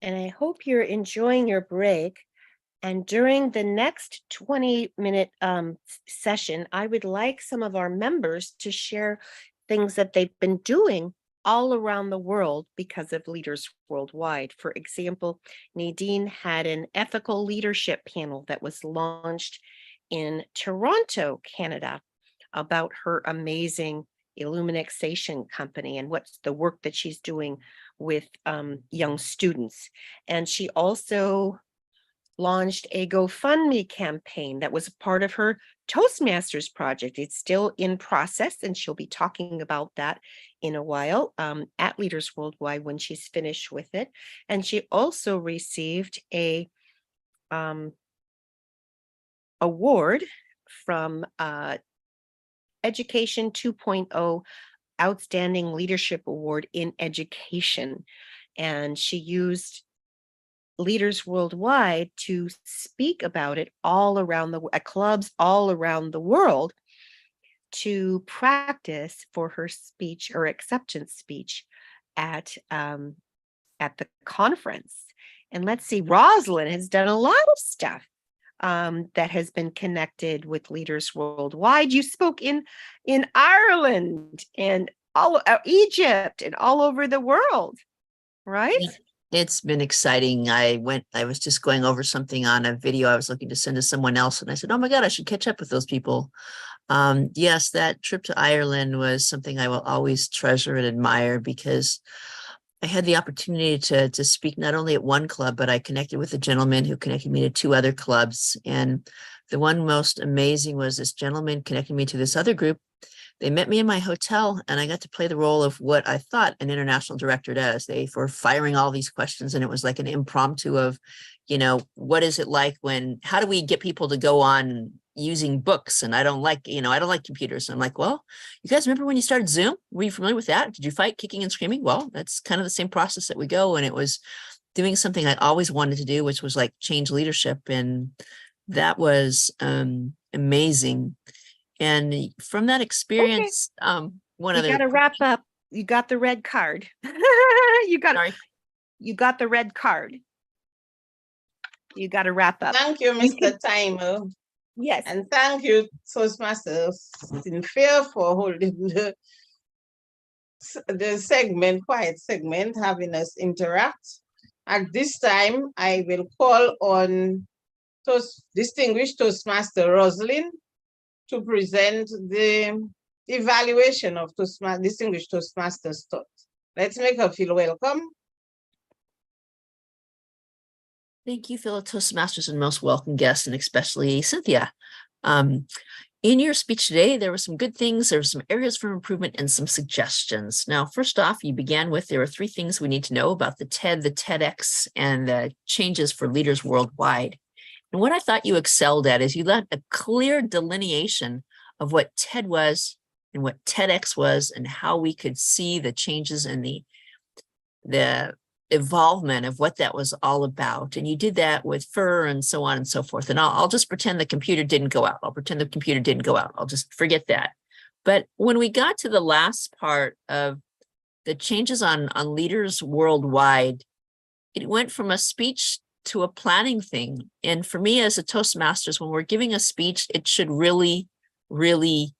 and I hope you're enjoying your break. And during the next 20-minute session, I would like some of our members to share things that they've been doing all around the world because of Leaders Worldwide. For example, Nadine had an ethical leadership panel that was launched in Toronto, Canada, about her amazing illumination company and what's the work that she's doing with young students. And she also launched a GoFundMe campaign that was part of her Toastmasters project. It's still in process, and she'll be talking about that in a while at Leaders Worldwide when she's finished with it. And she also received a award from Education 2.0 Outstanding Leadership Award in Education. And she used Leaders Worldwide to speak about it all around at clubs all around the world to practice for her speech or acceptance speech at the conference. And let's see, Rosalind has done a lot of stuff that has been connected with Leaders Worldwide. You spoke in Ireland and all Egypt and all over the world, right? It's been exciting. I was just going over something on a video I was looking to send to someone else. And I said, oh my God, I should catch up with those people. Yes, that trip to Ireland was something I will always treasure and admire because I had the opportunity to speak not only at one club, but I connected with a gentleman who connected me to 2 other clubs. And the one most amazing was this gentleman connected me to this other group. They met me in my hotel and I got to play the role of what I thought an international director does. They were firing all these questions and it was like an impromptu of, what is it like how do we get people to go on using books? And I don't like computers. And I'm like, well, you guys remember when you started Zoom? Were you familiar with that? Did you fight kicking and screaming? Well, that's kind of the same process that we go. And it was doing something I always wanted to do, which was like change leadership. And that was amazing. And from that experience, you got to wrap up. You got the red card. You got the red card. You got to wrap up. Thank you, Mr. Timer. Yes. And thank you, Toastmasters Cynthia, for holding the quiet segment, having us interact. At this time, I will call on distinguished Toastmaster Rosalind to present the evaluation of distinguished Toastmasters taught. Let's make her feel welcome. Thank you, fellow Toastmasters and most welcome guests, and especially Cynthia. In your speech today, there were some good things, there were some areas for improvement and some suggestions. Now, first off, you began with there are 3 things we need to know about the TED, the TEDx, and the changes for Leaders Worldwide. And what I thought you excelled at is you left a clear delineation of what TED was and what TEDx was and how we could see the changes in the involvement of what that was all about. And you did that with FUR and so on and so forth. And I'll just pretend the computer didn't go out. I'll pretend the computer didn't go out. I'll just forget that. But when we got to the last part of the changes on Leaders Worldwide, it went from a speech to a planning thing. And for me as a Toastmasters, when we're giving a speech, it should really, really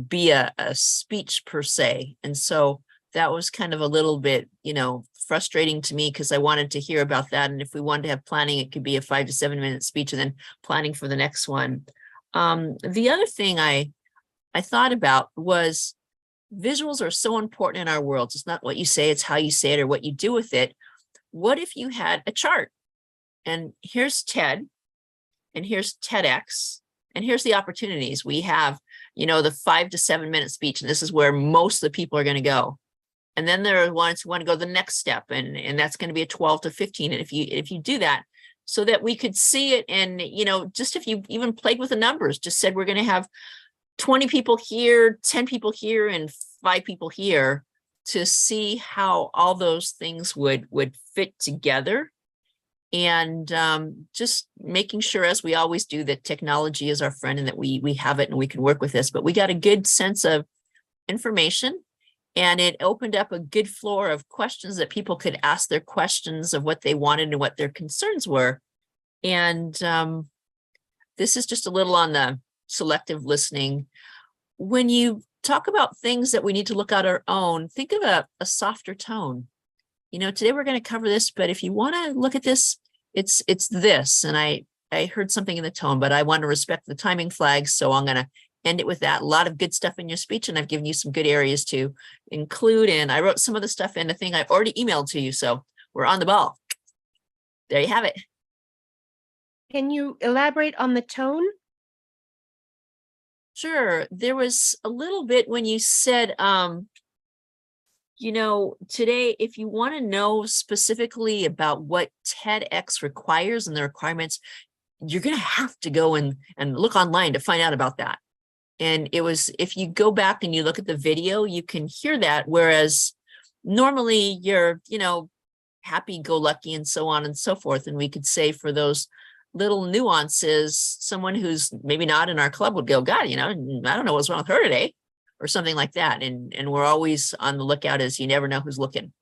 be a speech per se. And so that was kind of a little bit, frustrating to me because I wanted to hear about that. And if we wanted to have planning, it could be a 5 to 7 minute speech and then planning for the next one. The other thing I thought about was visuals are so important in our world. It's not what you say, it's how you say it or what you do with it. What if you had a chart? And here's TED, and here's TEDx, and here's the opportunities. We have, the 5 to 7 minute speech, and this is where most of the people are going to go. And then there are ones who want to go the next step, and that's going to be a 12 to 15. And if you do that, so that we could see it, and just if you even played with the numbers, just said we're going to have 20 people here, 10 people here, and 5 people here, to see how all those things would fit together. And just making sure, as we always do, that technology is our friend and that we have it and we can work with this. But we got a good sense of information And it opened up a good floor of questions that people could ask their questions of what they wanted and what their concerns were. And this is just a little on the selective listening. When you talk about things that we need to look at our own, think of a softer tone. You know, today we're going to cover this, but if you want to look at this, it's this. And I heard something in the tone, but I want to respect the timing flags. So I'm going to end it with that. A lot of good stuff in your speech, and I've given you some good areas to include. And I wrote some of the stuff in the thing I've already emailed to you. So we're on the ball. There you have it. Can you elaborate on the tone? Sure. There was a little bit when you said, you know, today, if you want to know specifically about what TEDx requires and the requirements, you're going to have to go and look online to find out about that. And it was, if you go back and you look at the video, you can hear that. Whereas normally you're, you know, happy-go-lucky and so on and so forth. And we could say for those little nuances, someone who's maybe not in our club would go, God, you know, I don't know what's wrong with her today, or something like that. And we're always on the lookout, as you never know who's looking.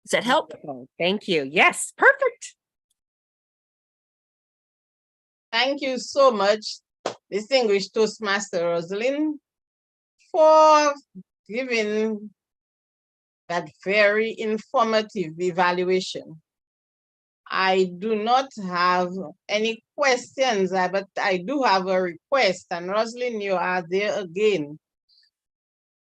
Does that help? Thank you. Yes, perfect. Thank you so much, distinguished Toastmaster Rosalind, for giving that very informative evaluation. I do not have any questions, but I do have a request, and Rosalind, you are there again.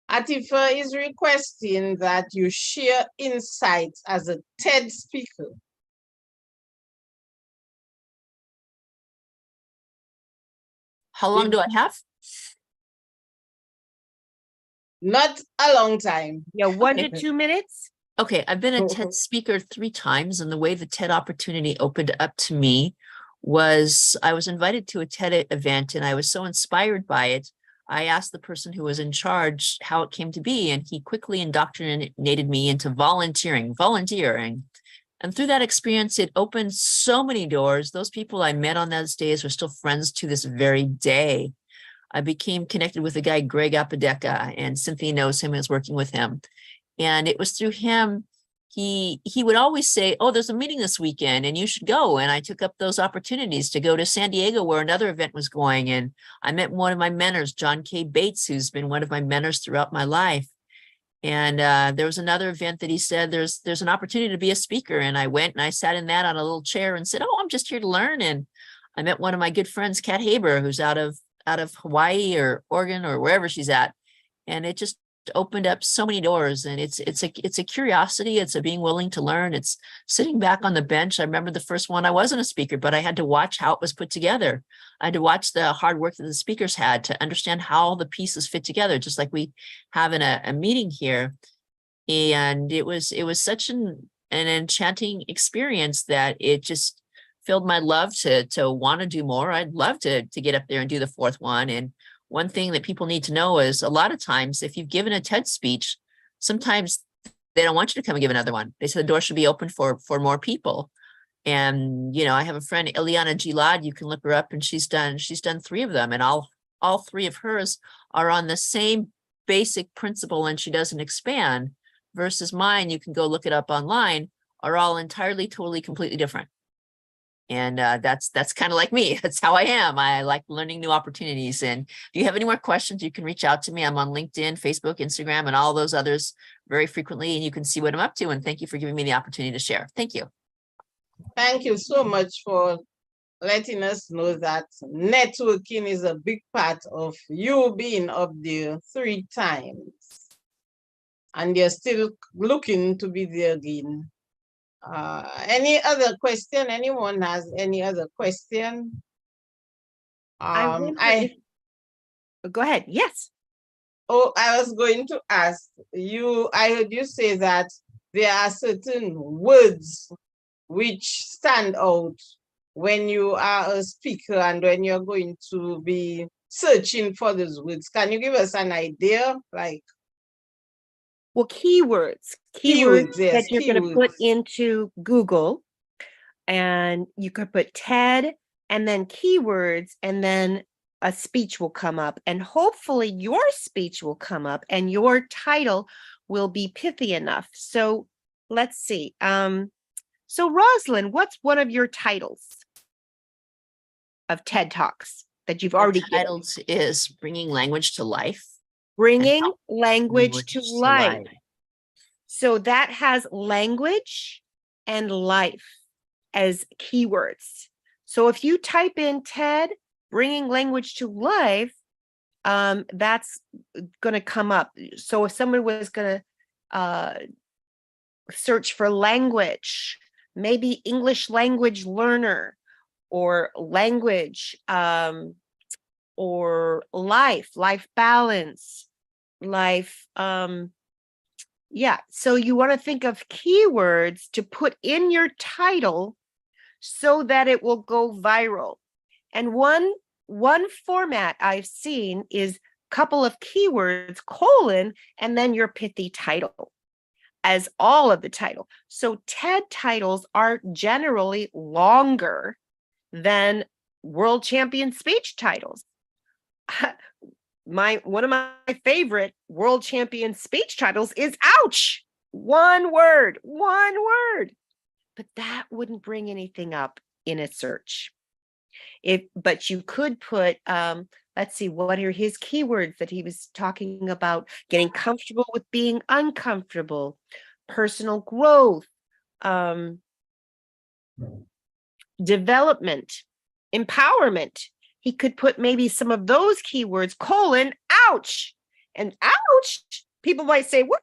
Atifa is requesting that you share insights as a TED speaker. How long do I have? Not a long time. Yeah, 1 to 2 minutes. Okay, I've been a TED speaker 3 times, and the way the TED opportunity opened up to me was I was invited to a TED event, and I was so inspired by it. I asked the person who was in charge how it came to be, and he quickly indoctrinated me into volunteering. And through that experience, it opened so many doors. Those people I met on those days are still friends to this very day. I became connected with a guy, Greg Apodeca, and Cynthia knows him and is working with him. And it was through him, he would always say, oh, there's a meeting this weekend and you should go. And I took up those opportunities to go to San Diego where another event was going. And I met one of my mentors, John K. Bates, who's been one of my mentors throughout my life. And there was another event that he said, there's an opportunity to be a speaker. And I went and I sat in that on a little chair and said, oh, I'm just here to learn. And I met one of my good friends, Kat Haber, who's out of Hawaii or Oregon or wherever she's at. And it just opened up so many doors. And it's a curiosity. It's a being willing to learn. It's sitting back on the bench. I remember the first one, I wasn't a speaker, but I had to watch how it was put together. I had to watch the hard work that the speakers had to understand how the pieces fit together, just like we have in a meeting here. And it was such an enchanting experience that it just filled my love to want to do more. I'd love to get up there and do the 4th one. And one thing that people need to know is a lot of times, if you've given a TED speech, sometimes they don't want you to come and give another one. They say the door should be open for more people. And, you know, I have a friend, Ileana Gilad, you can look her up, and she's done 3 of them. And all 3 of hers are on the same basic principle, and she doesn't expand, versus mine, you can go look it up online, are all entirely, totally, completely different. And that's kind of like me. That's how I am. I like learning new opportunities. And if you have any more questions, you can reach out to me. I'm on LinkedIn, Facebook, Instagram, and all those others very frequently. And you can see what I'm up to. And thank you for giving me the opportunity to share. Thank you. Thank you so much for letting us know that networking is a big part of you being up there 3 times. And you're still looking to be there again. Any other question? Anyone has any other question? Go ahead. Yes. Oh, I was going to ask you, I heard you say that there are certain words which stand out when you are a speaker and when you're going to be searching for those words. Can you give us an idea? Like, well, keywords yes, that you're going to put into Google, and you could put TED and then keywords, and then a speech will come up, and hopefully your speech will come up and your title will be pithy enough. So let's see. So Rosalind, what's one of your titles of TED Talks that you've already given? Titled is Bringing Language to Life. Bringing language to life. So that has language and life as keywords. So if you type in TED, bringing language to life, that's going to come up. So if someone was going to search for language, maybe English language learner, or language, or life balance, life, yeah. So you want to think of keywords to put in your title so that it will go viral. And one format I've seen is a couple of keywords, colon, and then your pithy title as all of the title. So TED titles are generally longer than world champion speech titles. One of my favorite world champion speech titles is ouch. One word. But that wouldn't bring anything up in a search. But you could put, let's see, what are his keywords that he was talking about? Getting comfortable with being uncomfortable, personal growth, development, empowerment. He could put maybe some of those keywords, colon, ouch. And ouch, people might say, what?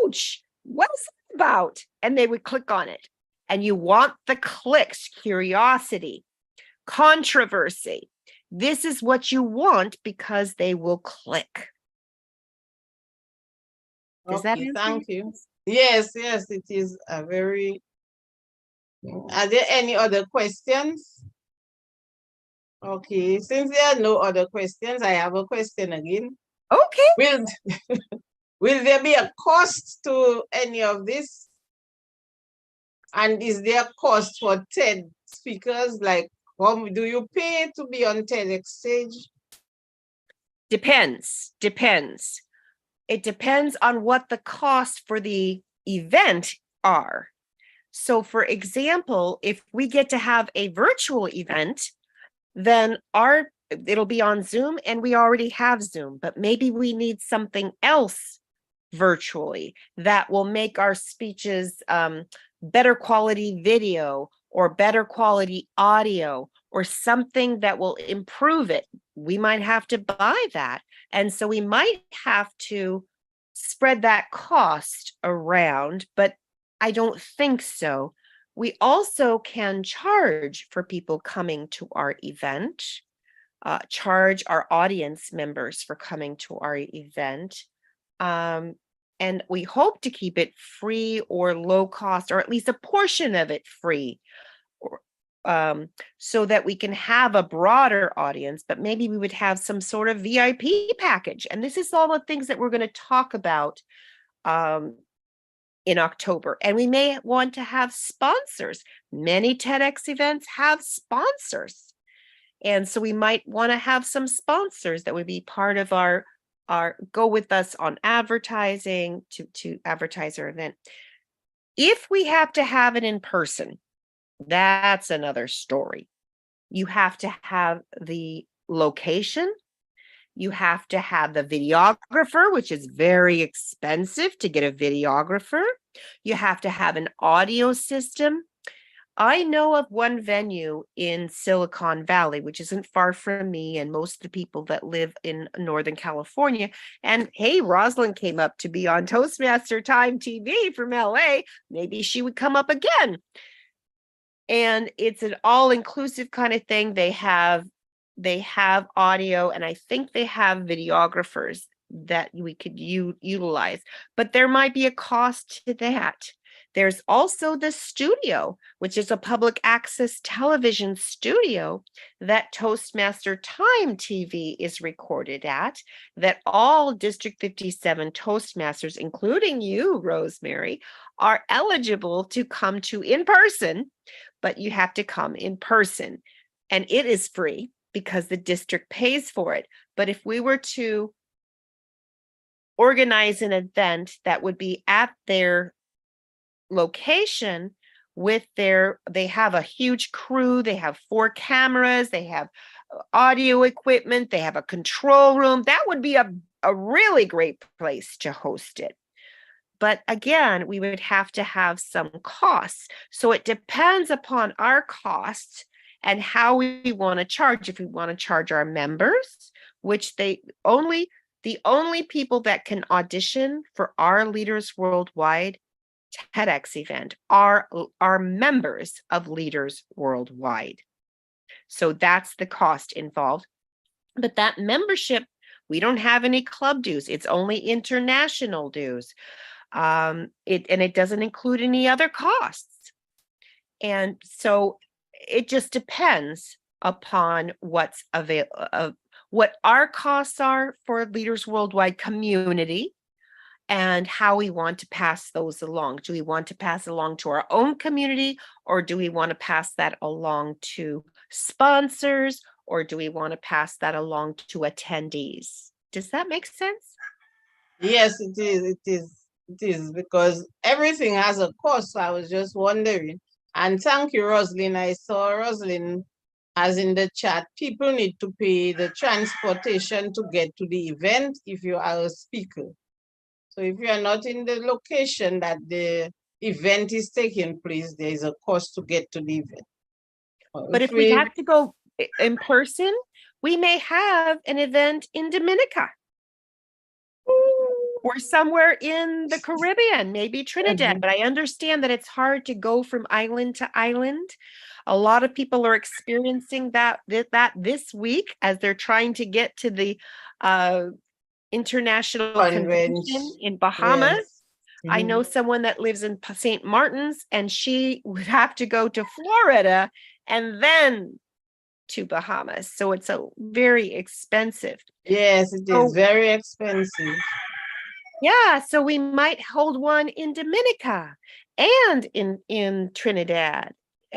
Ouch, what is that about? And they would click on it. And you want the clicks, curiosity, controversy. This is what you want because they will click. Does that Okay, answer thank your you. question? Yes, it is a very. Are there any other questions? Okay, since there are no other questions, I have a question again. Okay. Will there be a cost to any of this? And is there a cost for TED speakers? Like, do you pay to be on TEDx stage? Depends. It depends on what the cost for the event are. So for example, if we get to have a virtual event, then it'll be on Zoom, and we already have Zoom, but maybe we need something else virtually that will make our speeches better quality video or better quality audio or something that will improve it. We might have to buy that. And so we might have to spread that cost around, but I don't think so. We also can charge for people coming to our event, charge our audience members for coming to our event. And we hope to keep it free or low cost, or at least a portion of it free, so that we can have a broader audience, but maybe we would have some sort of VIP package. And this is all the things that we're going to talk about in October. And we may want to have sponsors. Many TEDx events have sponsors. And so we might want to have some sponsors that would be part of our go with us on advertising to advertise our event. If we have to have it in person, that's another story. You have to have the location. You have to have the videographer, which is very expensive to get a videographer. You have to have an audio system. I know of one venue in Silicon Valley, which isn't far from me and most of the people that live in Northern California. And hey, Rosalind came up to be on Toastmaster Time TV from LA. Maybe she would come up again. And it's an all-inclusive kind of thing. They have audio, and I think they have videographers that we could utilize, but there might be a cost to that. There's also the studio, which is a public access television studio that Toastmaster Time TV is recorded at, that all District 57 Toastmasters, including you, Rosemary, are eligible to come to in person, but you have to come in person. And it is free because the district pays for it. But if we were to organize an event that would be at their location with they have a huge crew, they have 4 cameras, they have audio equipment, they have a control room, that would be a really great place to host it. But again, we would have to have some costs. So it depends upon our costs and how we want to charge. If we want to charge our members, which the only people that can audition for our Leaders Worldwide TEDx event are members of Leaders Worldwide. So that's the cost involved. But that membership, we don't have any club dues. It's only international dues. It doesn't include any other costs. And so it just depends upon what's available, what our costs are for Leaders Worldwide community and how we want to pass those along. Do we want to pass along to our own community, or do we want to pass that along to sponsors, or do we want to pass that along to attendees? Does that make sense? Yes, it is because everything has a cost. So I was just wondering. And thank you, Roslyn. I saw Roslyn as in the chat, people need to pay the transportation to get to the event if you are a speaker. So if you are not in the location that the event is taking place, there is a cost to get to the event. But if we have to go in person, we may have an event in Dominica or somewhere in the Caribbean, maybe Trinidad. But I understand that it's hard to go from island to island. A lot of people are experiencing that this week as they're trying to get to the international convention in Bahamas. Yes. I know someone that lives in St. Martin's, and she would have to go to Florida and then to Bahamas. So it's a very expensive. Yes, it is very expensive. Yeah, so we might hold one in Dominica and in Trinidad,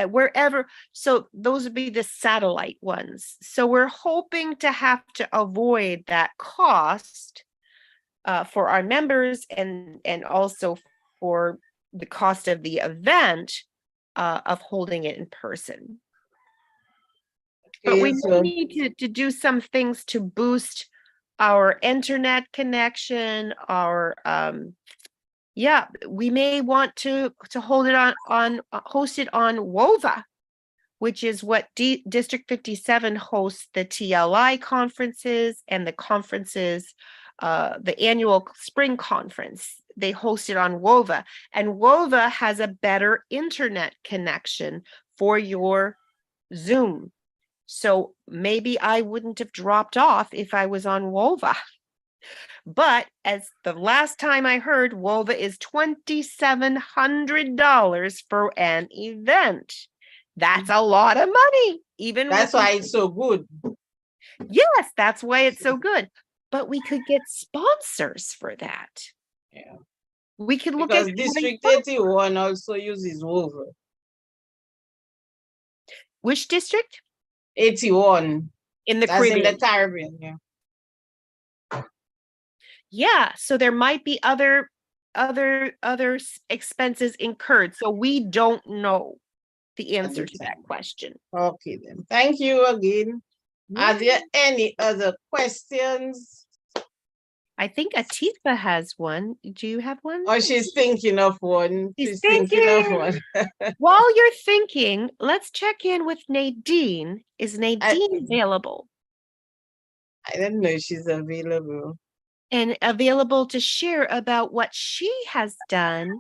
wherever. So those would be the satellite ones. So we're hoping to have to avoid that cost for our members and also for the cost of the event of holding it in person. But we need to do some things to boost our internet connection, we may want to hold it host it on WOVA, which is what District 57 hosts the TLI conferences and the conferences, the annual spring conference. They host it on WOVA, and WOVA has a better internet connection for your Zoom. So maybe I wouldn't have dropped off if I was on WOVA. But as the last time I heard, WOVA is $2,700 for an event. That's a lot of money. That's why it's so good. Yes, that's why it's so good. But we could get sponsors for that. Yeah. We could look because at District 81 also uses WOVA. Which district? 81. In the That's Caribbean. in the Caribbean, yeah. Yeah, so there might be other expenses incurred. So we don't know the answer to that question. Okay, then. Thank you again. Are there any other questions? I think Atifa has one. Do you have one? Oh, she's thinking of one. She's thinking of one. While you're thinking, let's check in with Nadine. Is Nadine available? I don't know if she's available. And available to share about what she has done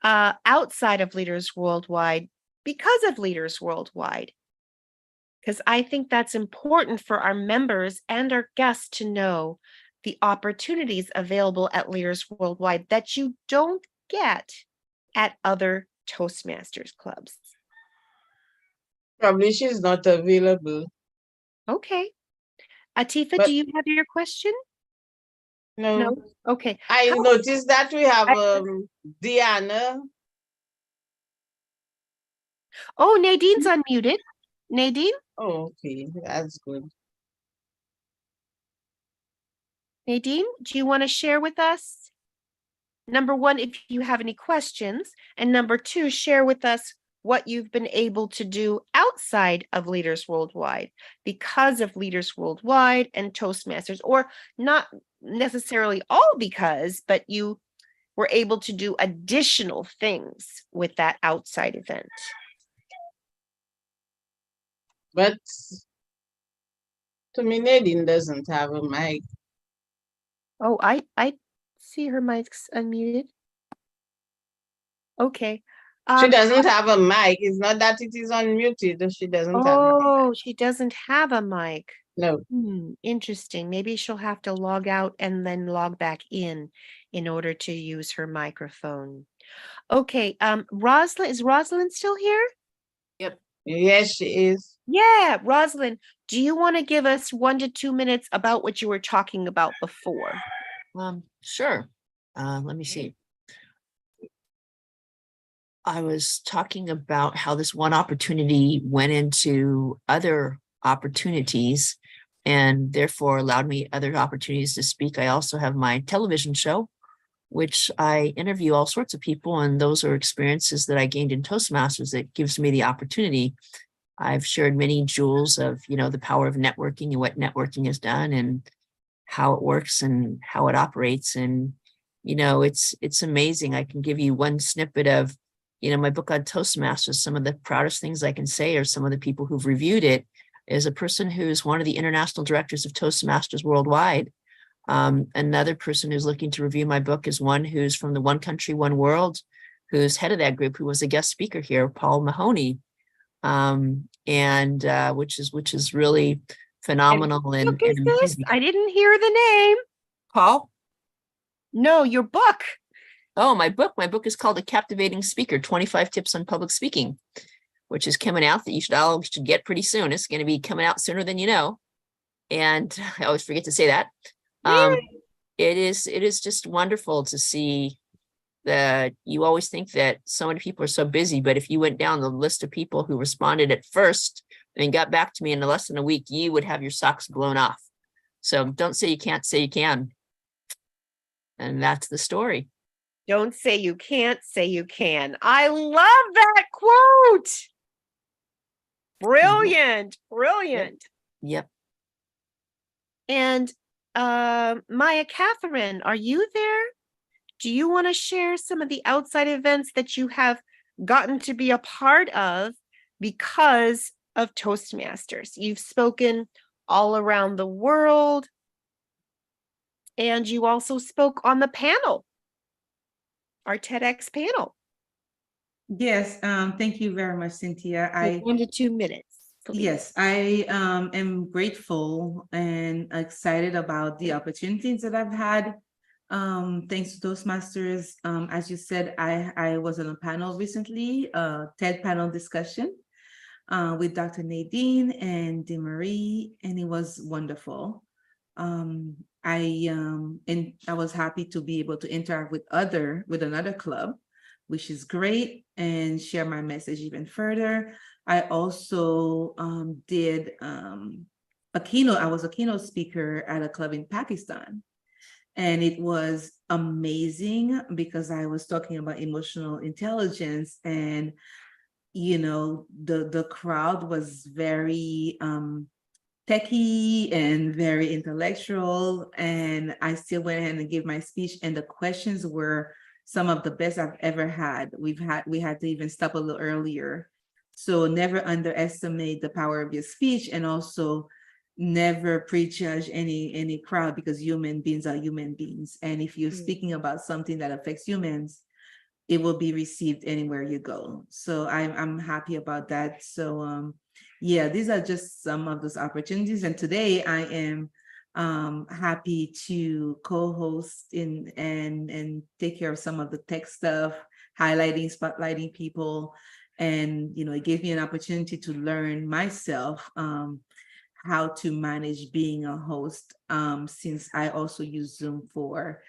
outside of Leaders Worldwide because of Leaders Worldwide. Because I think that's important for our members and our guests to know the opportunities available at Leaders Worldwide that you don't get at other Toastmasters clubs. Probably she's not available. Okay. Atifa, do you have your question? No. Okay. I noticed that we have Deanna. Oh, Nadine's unmuted. Nadine? Oh, okay. That's good. Nadine, do you want to share with us? Number one, if you have any questions, and number two, share with us what you've been able to do outside of Leaders Worldwide because of Leaders Worldwide and Toastmasters, or not necessarily all because, but you were able to do additional things with that outside event. But to me, Nadine doesn't have a mic. Oh, I see her mic's unmuted. Okay. She doesn't have a mic. It's not that it is unmuted. She doesn't have a mic. Oh, she doesn't have a mic. No. Interesting. Maybe she'll have to log out and then log back in order to use her microphone. Okay. Rosalind, is Rosalind still here? Yes, she is. Yeah, Rosalind, do you want to give us 1 to 2 minutes about what you were talking about before? Sure. Let me see. I was talking about how this one opportunity went into other opportunities and therefore allowed me other opportunities to speak. I also have my television show, which I interview all sorts of people, and those are experiences that I gained in Toastmasters that gives me the opportunity. I've shared many jewels of, the power of networking and what networking has done and how it works and how it operates. And, it's amazing. I can give you one snippet of, my book on Toastmasters. Some of the proudest things I can say are some of the people who've reviewed it is a person who's one of the international directors of Toastmasters worldwide. Another person who's looking to review my book is one who's from the One Country, One World, who's head of that group, who was a guest speaker here, Paul Mahoney. Which is really phenomenal and amazing. I didn't hear the name. Paul? No, your book. Oh, my book is called A Captivating Speaker, 25 Tips on Public Speaking, which is coming out that you should get pretty soon. It's going to be coming out sooner than you know. And I always forget to say that. It is just wonderful to see that. You always think that so many people are so busy, but if you went down the list of people who responded at first and got back to me in less than a week, you would have your socks blown off. So don't say you can't, say you can. And that's the story. Don't say you can't, say you can. I love that quote. Brilliant, brilliant. Yep. And Maya Catherine, are you there? Do you want to share some of the outside events that you have gotten to be a part of because of Toastmasters? You've spoken all around the world, and you also spoke on the panel, our TEDx panel. Yes, thank you very much, Cynthia. 1 to 2 minutes. Please. Yes, I am grateful and excited about the opportunities that I've had. Thanks to Toastmasters. As you said, I was on a panel recently, a TED panel discussion with Dr. Nadine and DeMarie, and it was wonderful. I was happy to be able to interact with another club, which is great, and share my message even further. I also did a keynote. I was a keynote speaker at a club in Pakistan. And it was amazing because I was talking about emotional intelligence, and the crowd was very techie and very intellectual, and I still went ahead and gave my speech, and the questions were some of the best I've ever had. We had to even stop a little earlier. So never underestimate the power of your speech, and also never prejudge any crowd, because human beings are human beings. And if you're speaking about something that affects humans, it will be received anywhere you go. So I'm happy about that. So yeah, these are just some of those opportunities. And today I am happy to co-host and take care of some of the tech stuff, spotlighting people. And it gave me an opportunity to learn myself how to manage being a host, since I also use Zoom for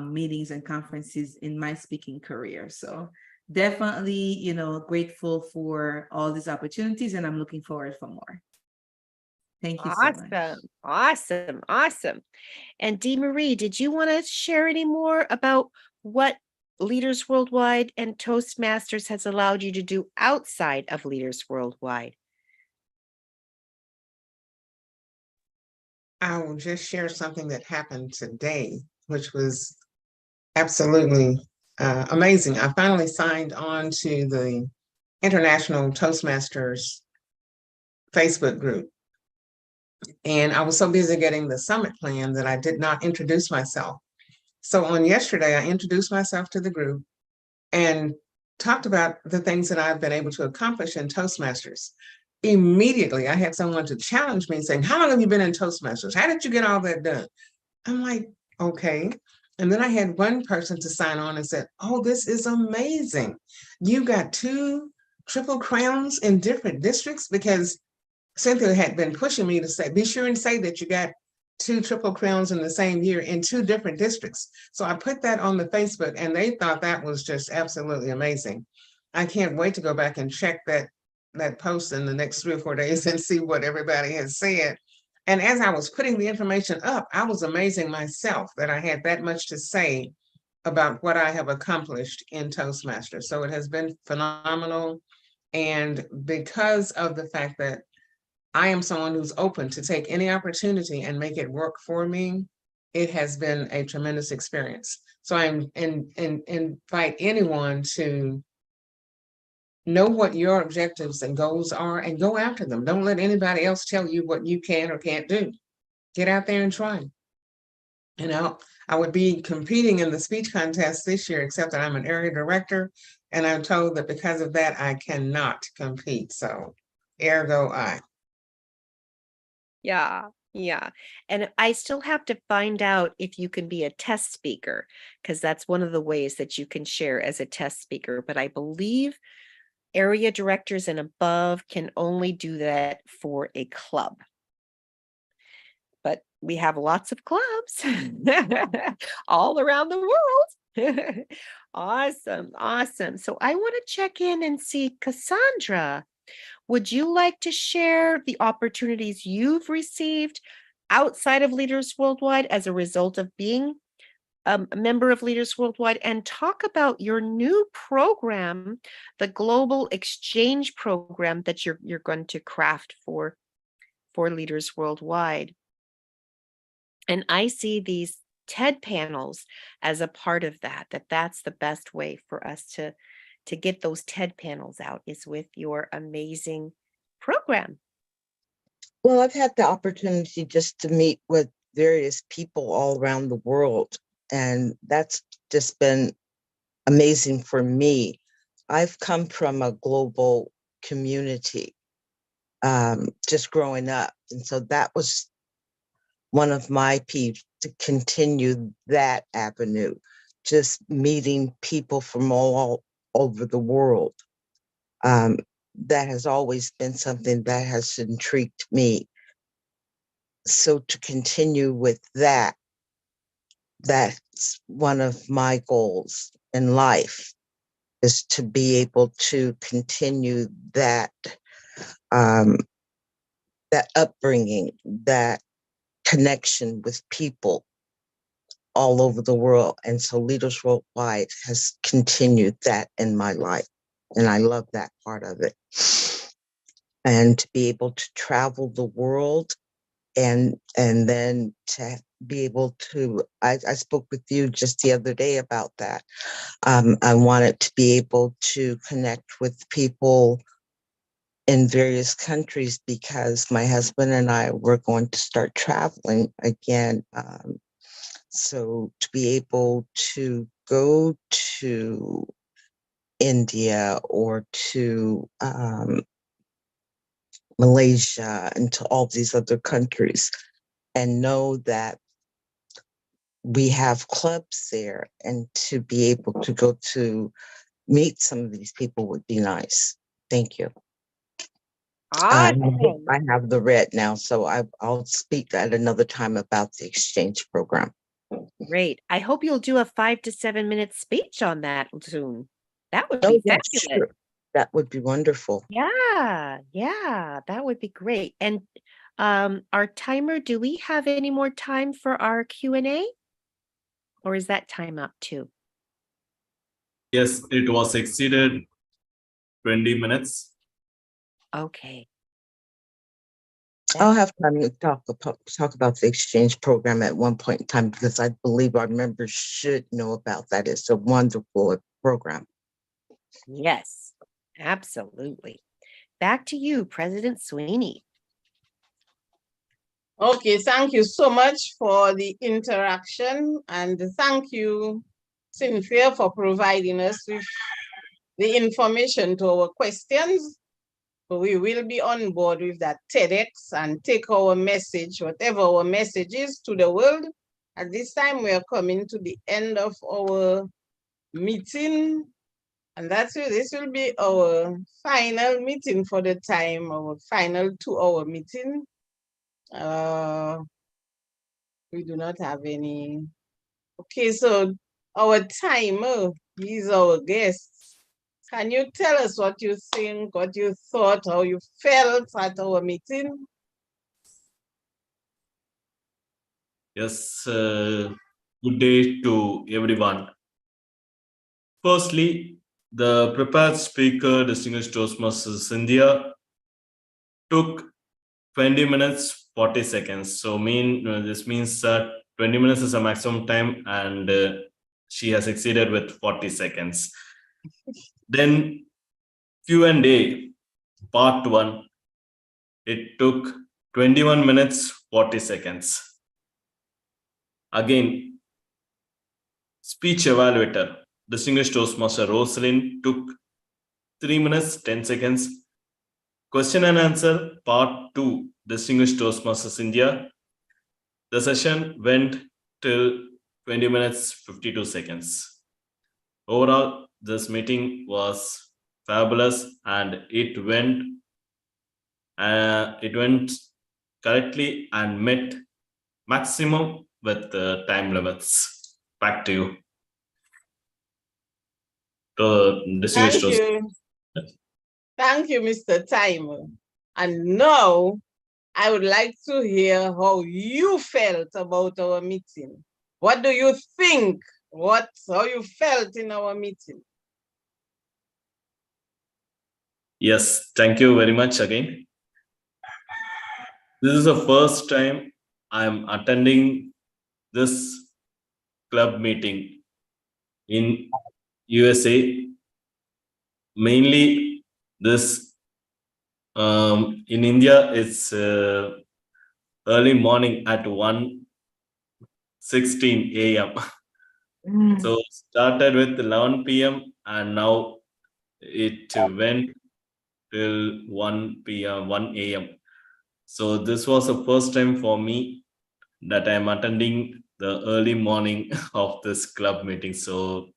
meetings and conferences in my speaking career. So definitely, grateful for all these opportunities, and I'm looking forward for more. Thank you so much. Awesome. And Dee Marie, did you want to share any more about what Leaders Worldwide and Toastmasters has allowed you to do outside of Leaders Worldwide? I will just share something that happened today, which was absolutely amazing. I finally signed on to the International Toastmasters Facebook group. And I was so busy getting the summit plan that I did not introduce myself. So on yesterday, I introduced myself to the group and talked about the things that I've been able to accomplish in Toastmasters. Immediately, I had someone to challenge me saying, how long have you been in Toastmasters? How did you get all that done? I'm like, okay. And then I had one person to sign on and said, oh, this is amazing. You got 2 triple crowns in different districts, because Cynthia had been pushing me to say, be sure and say that you got 2 triple crowns in the same year in 2 different districts. So I put that on the Facebook and they thought that was just absolutely amazing. I can't wait to go back and check that post in the next 3 or 4 days and see what everybody has said. And as I was putting the information up, I was amazing myself that I had that much to say about what I have accomplished in Toastmasters. So it has been phenomenal. And because of the fact that I am someone who's open to take any opportunity and make it work for me, it has been a tremendous experience. So I invite anyone to know what your objectives and goals are and go after them. Don't let anybody else tell you what you can or can't do. Get out there and try. You know, I would be competing in the speech contest this year, except that I'm an area director, and I'm told that because of that, I cannot compete. So ergo I. Yeah. And I still have to find out if you can be a test speaker, because that's one of the ways that you can share as a test speaker. But I believe area directors and above can only do that for a club. But we have lots of clubs all around the world. Awesome. So I want to check in and see, Cassandra, would you like to share the opportunities you've received outside of Leaders Worldwide as a result of being a member of Leaders Worldwide, and talk about your new program, the Global Exchange Program that you're going to craft for Leaders Worldwide? And I see these TED panels as a part of that's the best way for us to get those TED panels out, is with your amazing program. Well, I've had the opportunity just to meet with various people all around the world, and that's just been amazing for me. I've come from a global community, just growing up. And so that was one of my peeves, to continue that avenue, just meeting people from all over the world. That has always been something that has intrigued me. So to continue with that, that's one of my goals in life, is to be able to continue that, that upbringing, that connection with people all over the world. And so Leaders Worldwide has continued that in my life. And I love that part of it. And to be able to travel the world, and then to be able to, I spoke with you just the other day about that. I wanted to be able to connect with people in various countries, because my husband and I were going to start traveling again. So to be able to go to India or to Malaysia and to all these other countries, and know that we have clubs there, and to be able to go to meet some of these people would be nice. Thank you. I have the red now, so I'll speak at another time about the exchange program. Great. I hope you'll do a 5 to 7 minute speech on that soon. That would be fabulous. Sure. That would be wonderful. Yeah, that would be great. And Our timer, do we have any more time for our Q&A? Or is that time up too? Yes, it was exceeded 20 minutes. Okay. I'll have time to talk about the exchange program at one point in time because I believe our members should know about that. It's a wonderful program. Yes, absolutely. Back to you, President Sweeney. Okay, thank you so much for the interaction, and thank you, Cynthia, for providing us with the information to our questions. We will be on board with that TEDx and take our message, whatever our message is, to the world. At this time, we are coming to the end of our meeting, and this will be our final meeting for the time, our final 2-hour meeting. We do not have any. Okay, so our timer, he's our guest. Can you tell us what you think, what you thought, how you felt at our meeting? Yes, good day to everyone. Firstly, the prepared speaker, distinguished Toastmasters India, took 20 minutes, 40 seconds. So this means that 20 minutes is a maximum time and she has exceeded with 40 seconds. Then Q&A part 1, it took 21 minutes, 40 seconds. Again, speech evaluator, distinguished Toastmaster Rosalind, took 3 minutes, 10 seconds. Question and answer part 2, distinguished Toastmasters India. The session went till 20 minutes, 52 seconds. Overall, this meeting was fabulous and it went correctly and met maximum with the time limits. Back to you. Thank you. Thank you, Mr. Timer. And now I would like to hear how you felt about our meeting. What do you think? How you felt in our meeting? Yes, thank you very much again. This is the first time I'm attending this club meeting in USA. Mainly this in India, it's early morning at 1:16 a.m. So started with 11 p.m. and now it went till 1 p.m., 1 a.m. So this was the first time for me that I'm attending the early morning of this club meeting. So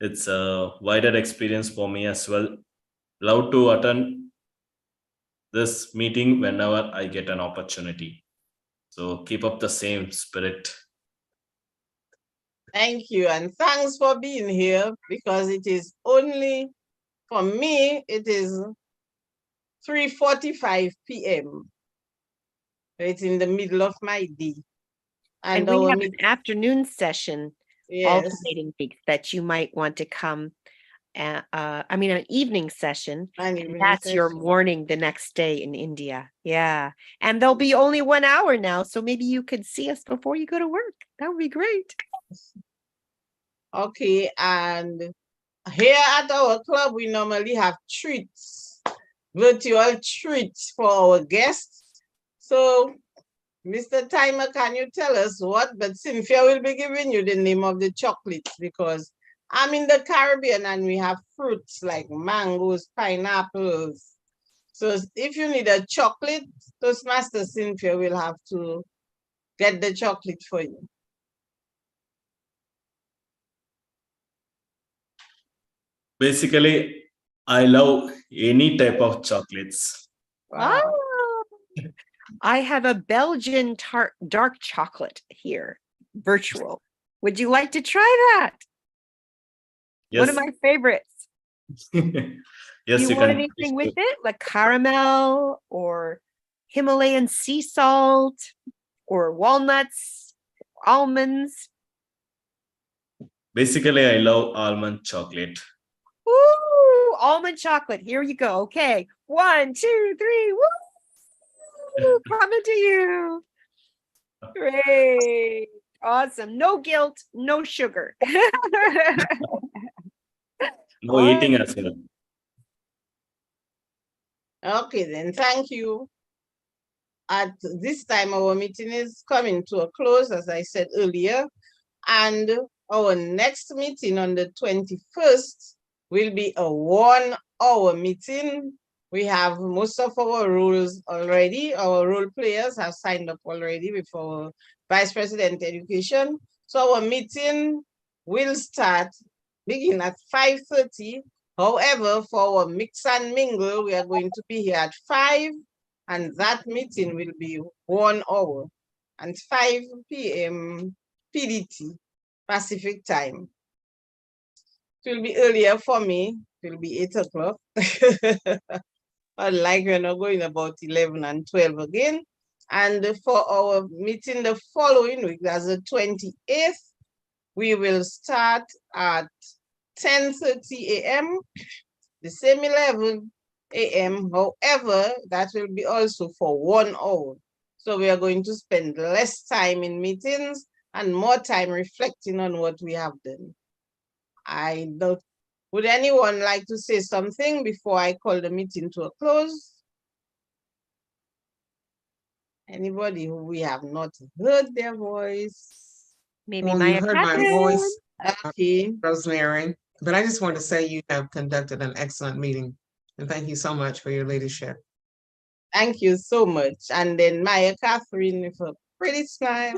it's a wider experience for me as well. Love to attend this meeting whenever I get an opportunity. So keep up the same spirit. Thank you, and thanks for being here, because it is only, for me, it is 3:45 p.m. It's in the middle of my day. And we have an afternoon session alternating weeks that you might want to come. An evening session. And that's your morning the next day in India. Yeah. And there'll be only 1 hour now. So maybe you could see us before you go to work. That would be great. Okay. And here at our club, we normally have treats, virtual treats for our guests. So, Mr. Timer, can you tell us what? But Cynthia will be giving you the name of the chocolates, because I'm in the Caribbean and we have fruits like mangoes, pineapples. So if you need a chocolate, Toastmaster Cynthia will have to get the chocolate for you. Basically, I love any type of chocolates. Wow. Oh, I have a Belgian dark chocolate here, virtual. Would you like to try that? Yes. One of my favorites. Yes, Do you want can. anything with it, like caramel or Himalayan sea salt or walnuts, almonds? Basically, I love almond chocolate. Ooh, almond chocolate. Here you go. Okay. 1, 2, 3. Woo! Coming to you. Great. Awesome. No guilt, no sugar. No eating as well. Okay, then thank you. At this time, our meeting is coming to a close, as I said earlier. And our next meeting on the 21st will be a 1-hour meeting. We have most of our roles already. Our role players have signed up already with our Vice President Education. So our meeting will begin at 5:30. However, for our mix and mingle, we are going to be here at 5, and that meeting will be 1 hour and 5 p.m. PDT, Pacific time. It will be earlier for me. It will be 8 o'clock. Unlike we're not going about 11 and 12 again. And for our meeting the following week, that's the 28th, we will start at 10:30 a.m., the same 11 a.m. However, that will be also for 1 hour. So we are going to spend less time in meetings and more time reflecting on what we have done. I don't. Would anyone like to say something before I call the meeting to a close? Anybody who we have not heard their voice? Maybe Well, Maya you heard my Catherine. voice, Okay. Rosemary, but I just want to say you have conducted an excellent meeting. And thank you so much for your leadership. Thank you so much. And then Maya Catherine with a pretty smile.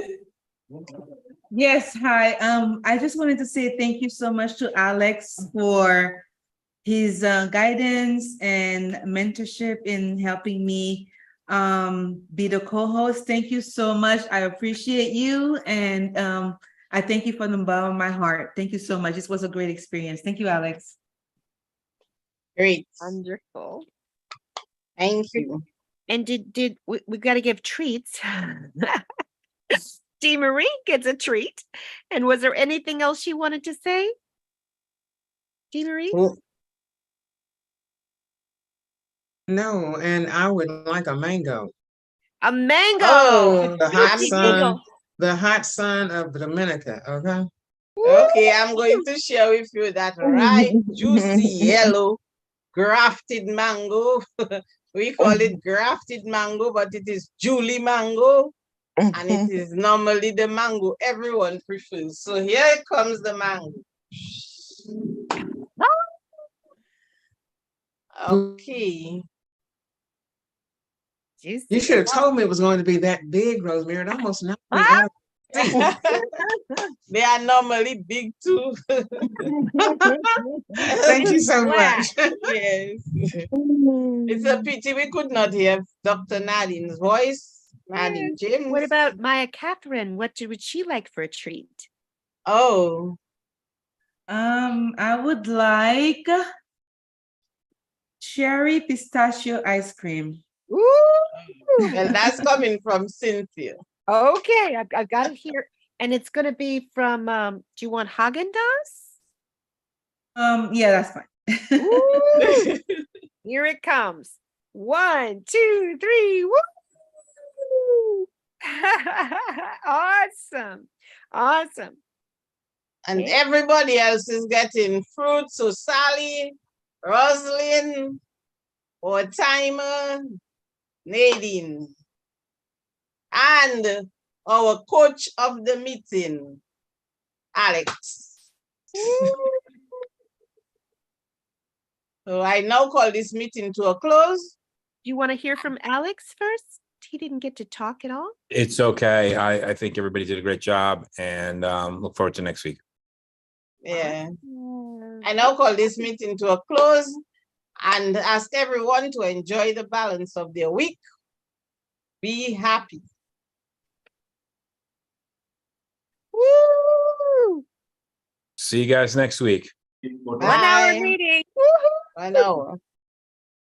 Yes, hi. I just wanted to say thank you so much to Alex for his guidance and mentorship in helping me be the co-host. Thank you so much. I appreciate you, and I thank you from the bottom of my heart. Thank you so much. This was a great experience. Thank you, Alex. Great. Wonderful. Thank you. And we got to give treats. Dee Marie gets a treat. And was there anything else you wanted to say? Dee Marie? No, and I would like a mango. A mango. Oh, The hot Lucky sun, mango. the hot sun of Dominica, okay? Okay, I'm going to share with you that ripe, juicy, yellow, grafted mango. We call it grafted mango, but it is Julie mango. And it is normally the mango everyone prefers. So here comes the mango. Okay. Juicy. You should have told me it was going to be that big, Rosemary. It almost knocked me out. They are normally big too. Thank you so much. Yes. It's a pity we could not hear Dr. Nadine's voice, Nadine James. What about Maya Catherine? What would she like for a treat? Oh. I would like cherry pistachio ice cream. Ooh. Well, that's coming from Cynthia. Okay, I've got it here. And it's going to be from, do you want Haagen-Dazs? Yeah, that's fine. Ooh, here it comes. 1, 2, 3. Woo! Awesome. Awesome. And Okay. everybody else is getting fruit. So Sally, Rosalind, or Timer, Nadine, and our coach of the meeting, Alex. So I now call this meeting to a close. Do you want to hear from Alex first? He didn't get to talk at all. It's okay. I think everybody did a great job, and look forward to next week. Yeah. I now call this meeting to a close and ask everyone to enjoy the balance of their week. Be happy. Woo! See you guys next week. 1 hour meeting. 1 hour.